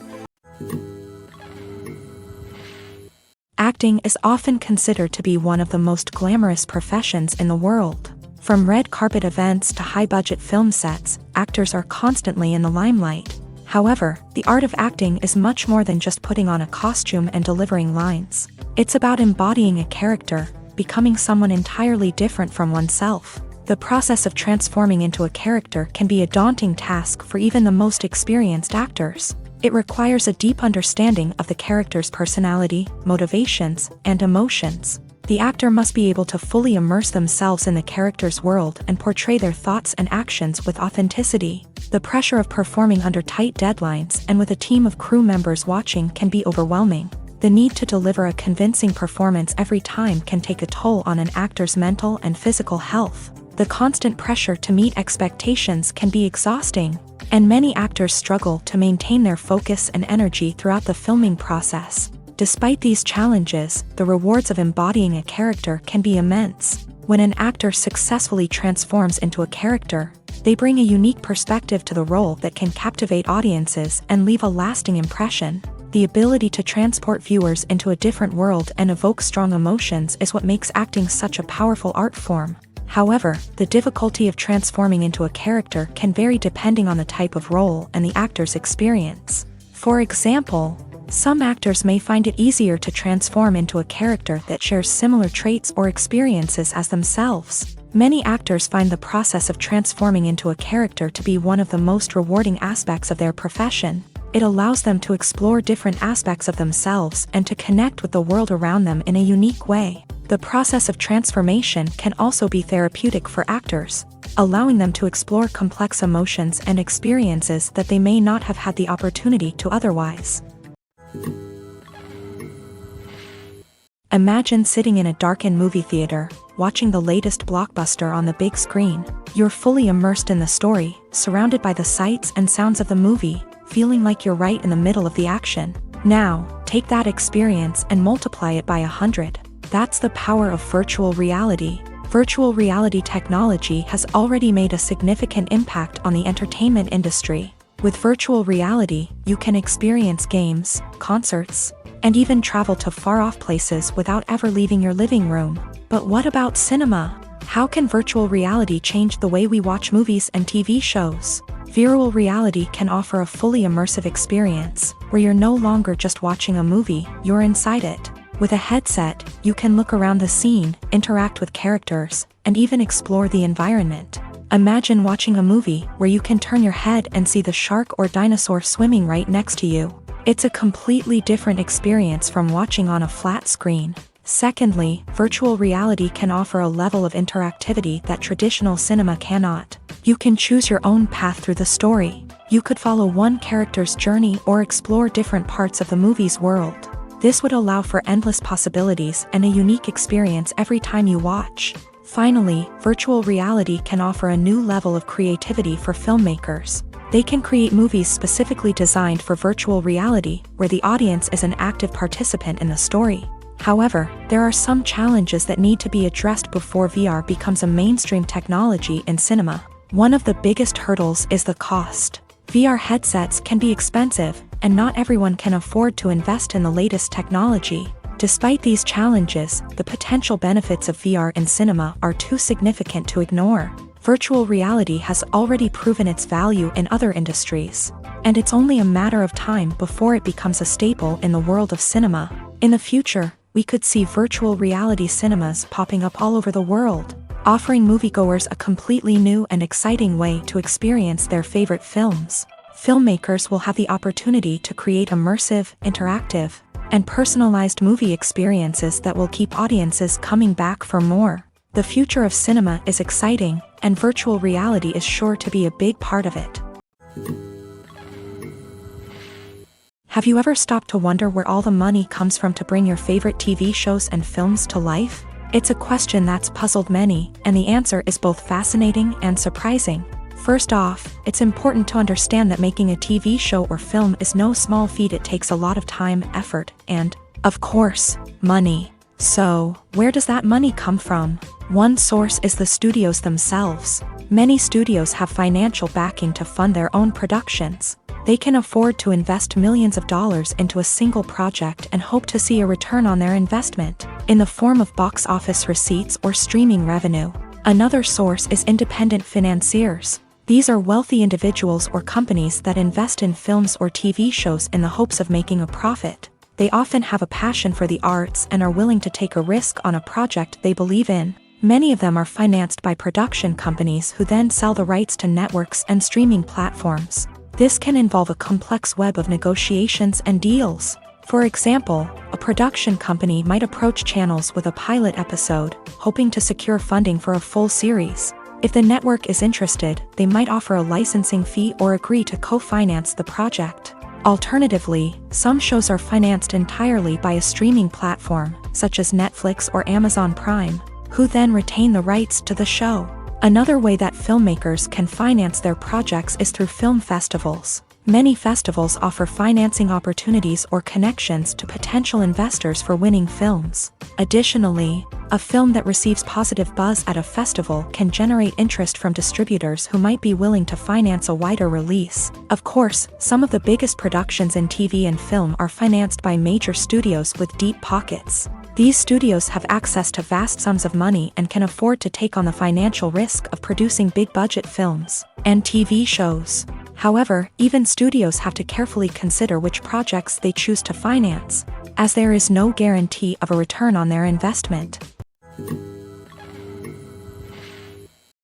Acting is often considered to be one of the most glamorous professions in the world. From red carpet events to high-budget film sets, actors are constantly in the limelight. However, the art of acting is much more than just putting on a costume and delivering lines. It's about embodying a character, becoming someone entirely different from oneself. The process of transforming into a character can be a daunting task for even the most experienced actors. It requires a deep understanding of the character's personality, motivations, and emotions. The actor must be able to fully immerse themselves in the character's world and portray their thoughts and actions with authenticity. The pressure of performing under tight deadlines and with a team of crew members watching can be overwhelming. The need to deliver a convincing performance every time can take a toll on an actor's mental and physical health. The constant pressure to meet expectations can be exhausting, and many actors struggle to maintain their focus and energy throughout the filming process. Despite these challenges, the rewards of embodying a character can be immense. When an actor successfully transforms into a character, they bring a unique perspective to the role that can captivate audiences and leave a lasting impression. The ability to transport viewers into a different world and evoke strong emotions is what makes acting such a powerful art form. However, the difficulty of transforming into a character can vary depending on the type of role and the actor's experience. For example, some actors may find it easier to transform into a character that shares similar traits or experiences as themselves. Many actors find the process of transforming into a character to be one of the most rewarding aspects of their profession. It allows them to explore different aspects of themselves and to connect with the world around them in a unique way. The process of transformation can also be therapeutic for actors, allowing them to explore complex emotions and experiences that they may not have had the opportunity to otherwise. Imagine sitting in a darkened movie theater, watching the latest blockbuster on the big screen. You're fully immersed in the story, surrounded by the sights and sounds of the movie, feeling like you're right in the middle of the action. Now, take that experience and multiply it by 100. That's the power of virtual reality. Virtual reality technology has already made a significant impact on the entertainment industry. With virtual reality, you can experience games, concerts, and even travel to far-off places without ever leaving your living room. But what about cinema? How can virtual reality change the way we watch movies and TV shows? Virtual reality can offer a fully immersive experience, where you're no longer just watching a movie, you're inside it. With a headset, you can look around the scene, interact with characters, and even explore the environment. Imagine watching a movie where you can turn your head and see the shark or dinosaur swimming right next to you. It's a completely different experience from watching on a flat screen. Secondly, virtual reality can offer a level of interactivity that traditional cinema cannot. You can choose your own path through the story. You could follow one character's journey or explore different parts of the movie's world. This would allow for endless possibilities and a unique experience every time you watch. Finally, virtual reality can offer a new level of creativity for filmmakers. They can create movies specifically designed for virtual reality, where the audience is an active participant in the story. However, there are some challenges that need to be addressed before VR becomes a mainstream technology in cinema. One of the biggest hurdles is the cost. VR headsets can be expensive, and not everyone can afford to invest in the latest technology. Despite these challenges, the potential benefits of VR in cinema are too significant to ignore. Virtual reality has already proven its value in other industries, and it's only a matter of time before it becomes a staple in the world of cinema. In the future, we could see virtual reality cinemas popping up all over the world, offering moviegoers a completely new and exciting way to experience their favorite films. Filmmakers will have the opportunity to create immersive, interactive, and personalized movie experiences that will keep audiences coming back for more. The future of cinema is exciting, and virtual reality is sure to be a big part of it. Have you ever stopped to wonder where all the money comes from to bring your favorite TV shows and films to life? It's a question that's puzzled many, and the answer is both fascinating and surprising. First off, it's important to understand that making a TV show or film is no small feat. It takes a lot of time, effort, and, of course, money. So, where does that money come from? One source is the studios themselves. Many studios have financial backing to fund their own productions. They can afford to invest millions of dollars into a single project and hope to see a return on their investment, in the form of box office receipts or streaming revenue. Another source is independent financiers. These are wealthy individuals or companies that invest in films or TV shows in the hopes of making a profit. They often have a passion for the arts and are willing to take a risk on a project they believe in. Many of them are financed by production companies who then sell the rights to networks and streaming platforms. This can involve a complex web of negotiations and deals. For example, a production company might approach channels with a pilot episode, hoping to secure funding for a full series. If the network is interested, they might offer a licensing fee or agree to co-finance the project. Alternatively, some shows are financed entirely by a streaming platform, such as Netflix or Amazon Prime, who then retain the rights to the show. Another way that filmmakers can finance their projects is through film festivals. Many festivals offer financing opportunities or connections to potential investors for winning films. Additionally, a film that receives positive buzz at a festival can generate interest from distributors who might be willing to finance a wider release. Of course, some of the biggest productions in TV and film are financed by major studios with deep pockets. These studios have access to vast sums of money and can afford to take on the financial risk of producing big-budget films and TV shows. However, even studios have to carefully consider which projects they choose to finance, as there is no guarantee of a return on their investment.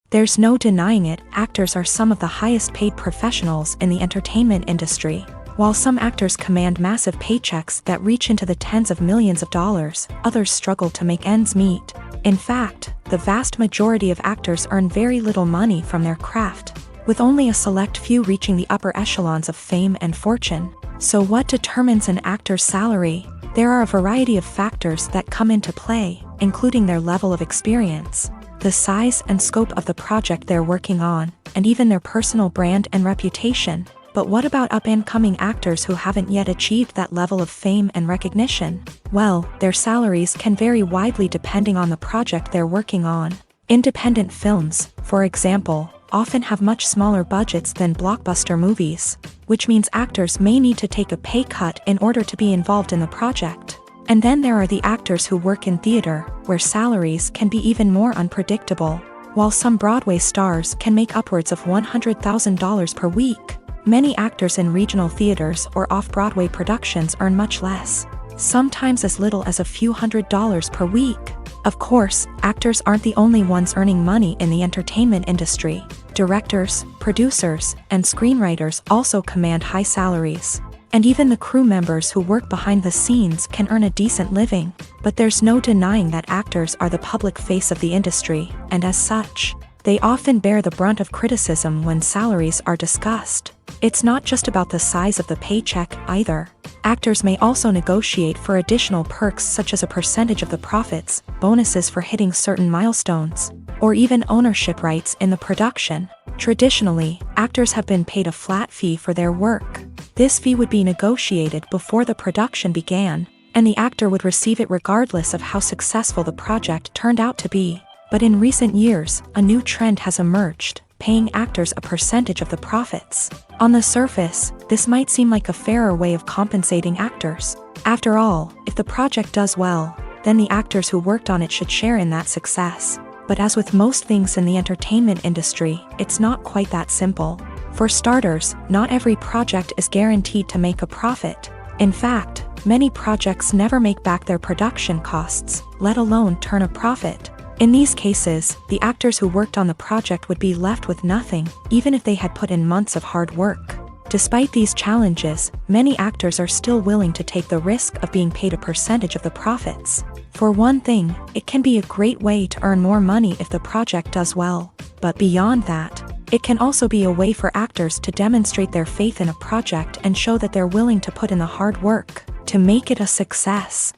There's no denying it, actors are some of the highest paid professionals in the entertainment industry. While some actors command massive paychecks that reach into the tens of millions of dollars, others struggle to make ends meet. In fact, the vast majority of actors earn very little money from their craft, with only a select few reaching the upper echelons of fame and fortune. So what determines an actor's salary? There are a variety of factors that come into play, including their level of experience, the size and scope of the project they're working on, and even their personal brand and reputation. But what about up-and-coming actors who haven't yet achieved that level of fame and recognition? Well, their salaries can vary widely depending on the project they're working on. Independent films, for example, often have much smaller budgets than blockbuster movies, which means actors may need to take a pay cut in order to be involved in the project. And then there are the actors who work in theater, where salaries can be even more unpredictable. While some Broadway stars can make upwards of $100,000 per week, many actors in regional theaters or off-Broadway productions earn much less, sometimes as little as a few $100s per week. Of course, actors aren't the only ones earning money in the entertainment industry. Directors, producers, and screenwriters also command high salaries. And even the crew members who work behind the scenes can earn a decent living. But there's no denying that actors are the public face of the industry, and as such, they often bear the brunt of criticism when salaries are discussed. It's not just about the size of the paycheck, either. Actors may also negotiate for additional perks such as a percentage of the profits, bonuses for hitting certain milestones, or even ownership rights in the production. Traditionally, actors have been paid a flat fee for their work. This fee would be negotiated before the production began, and the actor would receive it regardless of how successful the project turned out to be. But in recent years, a new trend has emerged, paying actors a percentage of the profits. On the surface, this might seem like a fairer way of compensating actors. After all, if the project does well, then the actors who worked on it should share in that success. But as with most things in the entertainment industry, it's not quite that simple. For starters, not every project is guaranteed to make a profit. In fact, many projects never make back their production costs, let alone turn a profit. In these cases, the actors who worked on the project would be left with nothing, even if they had put in months of hard work. Despite these challenges, many actors are still willing to take the risk of being paid a percentage of the profits. For one thing, it can be a great way to earn more money if the project does well. But beyond that, it can also be a way for actors to demonstrate their faith in a project and show that they're willing to put in the hard work to make it a success.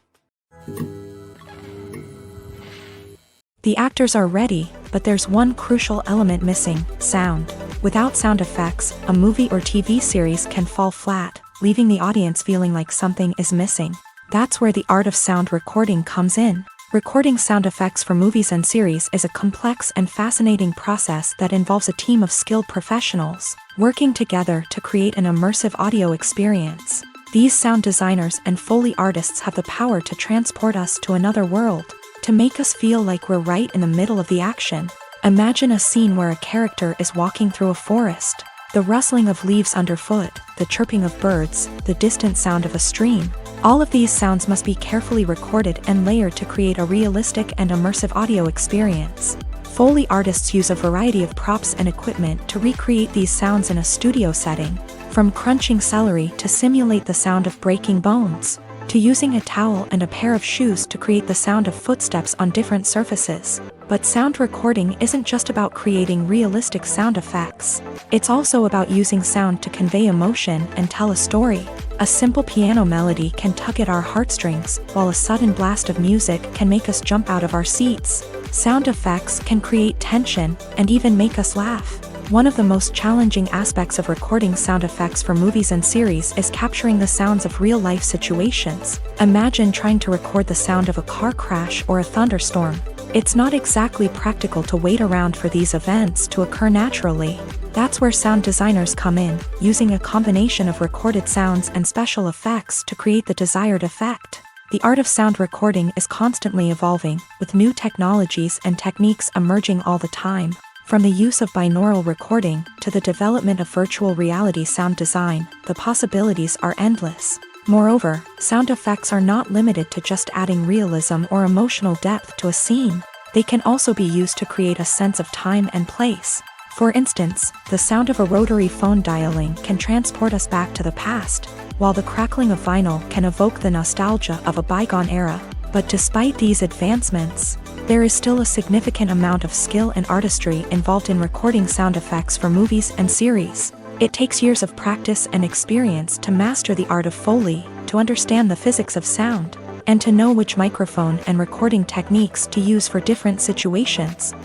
The actors are ready, but there's one crucial element missing: sound. Without sound effects, a movie or TV series can fall flat, leaving the audience feeling like something is missing. That's where the art of sound recording comes in. Recording sound effects for movies and series is a complex and fascinating process that involves a team of skilled professionals working together to create an immersive audio experience. These sound designers and Foley artists have the power to transport us to another world, to make us feel like we're right in the middle of the action. Imagine a scene where a character is walking through a forest. The rustling of leaves underfoot, the chirping of birds, the distant sound of a stream. All of these sounds must be carefully recorded and layered to create a realistic and immersive audio experience. Foley artists use a variety of props and equipment to recreate these sounds in a studio setting, from crunching celery to simulate the sound of breaking bones, to using a towel and a pair of shoes to create the sound of footsteps on different surfaces. But sound recording isn't just about creating realistic sound effects. It's also about using sound to convey emotion and tell a story. A simple piano melody can tug at our heartstrings, while a sudden blast of music can make us jump out of our seats. Sound effects can create tension and even make us laugh. One of the most challenging aspects of recording sound effects for movies and series is capturing the sounds of real-life situations. Imagine trying to record the sound of a car crash or a thunderstorm. It's not exactly practical to wait around for these events to occur naturally. That's where sound designers come in, using a combination of recorded sounds and special effects to create the desired effect. The art of sound recording is constantly evolving, with new technologies and techniques emerging all the time. From the use of binaural recording to the development of virtual reality sound design, the possibilities are endless. Moreover, sound effects are not limited to just adding realism or emotional depth to a scene. They can also be used to create a sense of time and place. For instance, the sound of a rotary phone dialing can transport us back to the past, while the crackling of vinyl can evoke the nostalgia of a bygone era. But despite these advancements, there is still a significant amount of skill and artistry involved in recording sound effects for movies and series. It takes years of practice and experience to master the art of Foley, to understand the physics of sound, and to know which microphone and recording techniques to use for different situations.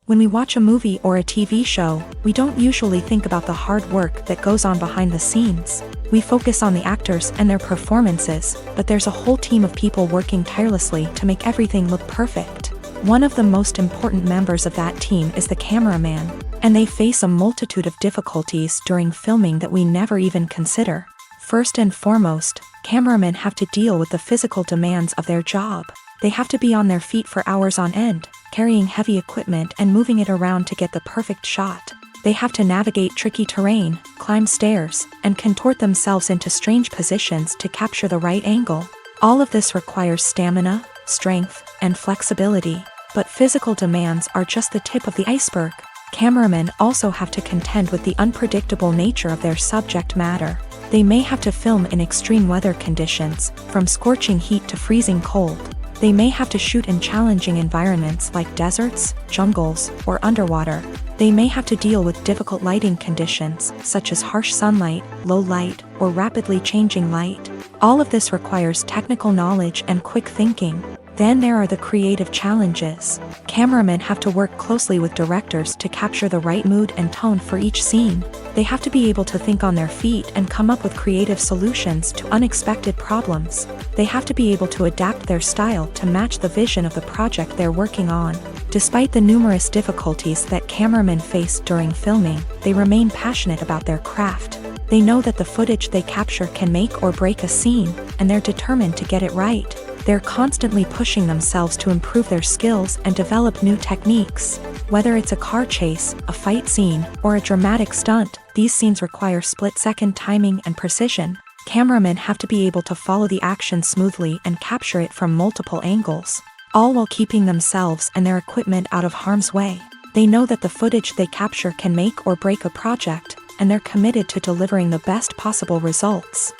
When we watch a movie or a TV show, we don't usually think about the hard work that goes on behind the scenes. We focus on the actors and their performances, but there's a whole team of people working tirelessly to make everything look perfect. One of the most important members of that team is the cameraman, and they face a multitude of difficulties during filming that we never even consider. First and foremost, cameramen have to deal with the physical demands of their job. They have to be on their feet for hours on end, carrying heavy equipment and moving it around to get the perfect shot. They have to navigate tricky terrain, climb stairs, and contort themselves into strange positions to capture the right angle. All of this requires stamina, strength, and flexibility. But physical demands are just the tip of the iceberg. Cameramen also have to contend with the unpredictable nature of their subject matter. They may have to film in extreme weather conditions, from scorching heat to freezing cold. They may have to shoot in challenging environments like deserts, jungles, or underwater. They may have to deal with difficult lighting conditions, such as harsh sunlight, low light, or rapidly changing light. All of this requires technical knowledge and quick thinking. Then there are the creative challenges. Cameramen have to work closely with directors to capture the right mood and tone for each scene. They have to be able to think on their feet and come up with creative solutions to unexpected problems. They have to be able to adapt their style to match the vision of the project they're working on. Despite the numerous difficulties that cameramen face during filming, they remain passionate about their craft. They know that the footage they capture can make or break a scene, and they're determined to get it right. They're constantly pushing themselves to improve their skills and develop new techniques. Whether it's a car chase, a fight scene, or a dramatic stunt, these scenes require split-second timing and precision. Cameramen have to be able to follow the action smoothly and capture it from multiple angles, all while keeping themselves and their equipment out of harm's way. They know that the footage they capture can make or break a project, and they're committed to delivering the best possible results.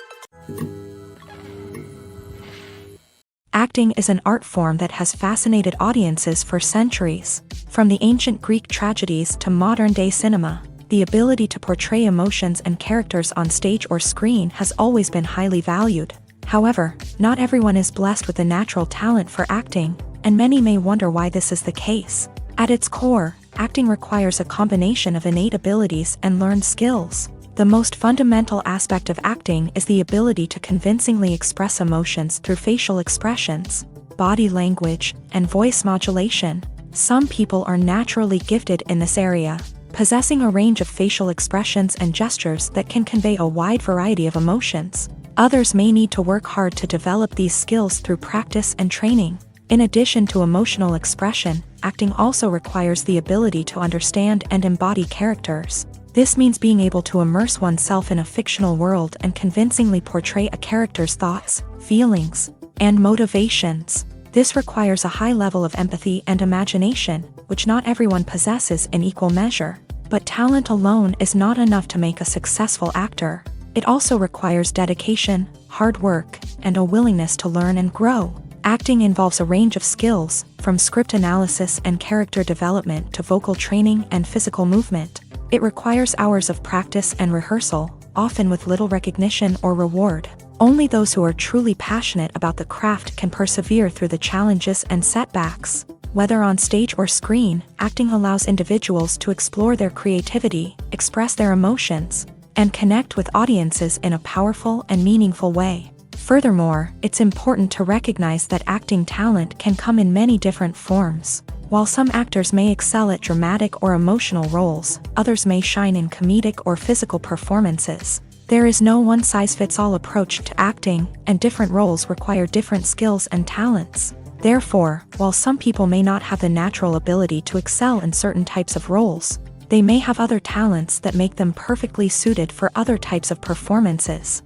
Acting is an art form that has fascinated audiences for centuries. From the ancient Greek tragedies to modern-day cinema, the ability to portray emotions and characters on stage or screen has always been highly valued. However, not everyone is blessed with a natural talent for acting, and many may wonder why this is the case. At its core, acting requires a combination of innate abilities and learned skills. The most fundamental aspect of acting is the ability to convincingly express emotions through facial expressions, body language, and voice modulation. Some people are naturally gifted in this area, possessing a range of facial expressions and gestures that can convey a wide variety of emotions. Others may need to work hard to develop these skills through practice and training. In addition to emotional expression, acting also requires the ability to understand and embody characters. This means being able to immerse oneself in a fictional world and convincingly portray a character's thoughts, feelings, and motivations. This requires a high level of empathy and imagination, which not everyone possesses in equal measure. But talent alone is not enough to make a successful actor. It also requires dedication, hard work, and a willingness to learn and grow. Acting involves a range of skills, from script analysis and character development to vocal training and physical movement. It requires hours of practice and rehearsal, often with little recognition or reward. Only those who are truly passionate about the craft can persevere through the challenges and setbacks. Whether on stage or screen, acting allows individuals to explore their creativity, express their emotions, and connect with audiences in a powerful and meaningful way. Furthermore, it's important to recognize that acting talent can come in many different forms. While some actors may excel at dramatic or emotional roles, others may shine in comedic or physical performances. There is no one-size-fits-all approach to acting, and different roles require different skills and talents. Therefore, while some people may not have the natural ability to excel in certain types of roles, they may have other talents that make them perfectly suited for other types of performances.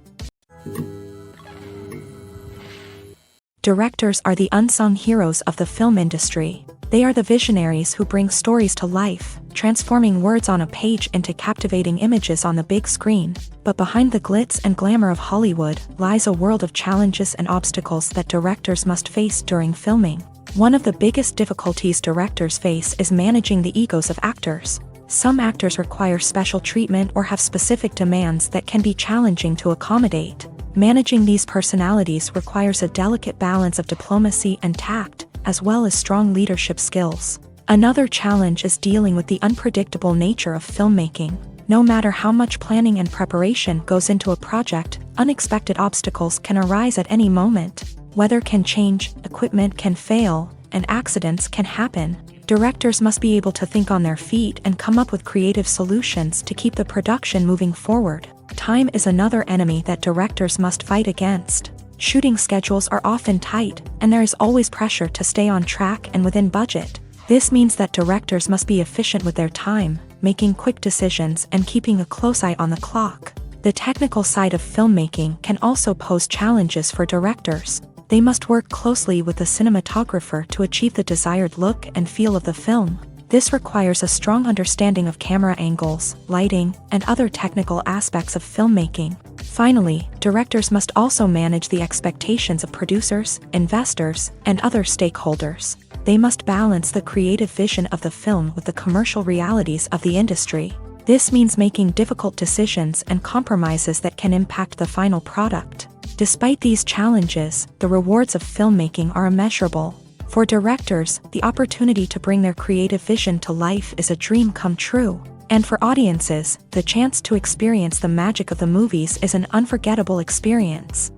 Directors are the unsung heroes of the film industry. They are the visionaries who bring stories to life, transforming words on a page into captivating images on the big screen. But behind the glitz and glamour of Hollywood lies a world of challenges and obstacles that directors must face during filming. One of the biggest difficulties directors face is managing the egos of actors. Some actors require special treatment or have specific demands that can be challenging to accommodate. Managing these personalities requires a delicate balance of diplomacy and tact, as well as strong leadership skills. Another challenge is dealing with the unpredictable nature of filmmaking. No matter how much planning and preparation goes into a project, unexpected obstacles can arise at any moment. Weather can change, equipment can fail, and accidents can happen. Directors must be able to think on their feet and come up with creative solutions to keep the production moving forward. Time is another enemy that directors must fight against. Shooting schedules are often tight, and there is always pressure to stay on track and within budget. This means that directors must be efficient with their time, making quick decisions and keeping a close eye on the clock. The technical side of filmmaking can also pose challenges for directors. They must work closely with the cinematographer to achieve the desired look and feel of the film. This requires a strong understanding of camera angles, lighting, and other technical aspects of filmmaking. Finally, directors must also manage the expectations of producers, investors, and other stakeholders. They must balance the creative vision of the film with the commercial realities of the industry. This means making difficult decisions and compromises that can impact the final product. Despite these challenges, the rewards of filmmaking are immeasurable. For directors, the opportunity to bring their creative vision to life is a dream come true. And for audiences, the chance to experience the magic of the movies is an unforgettable experience.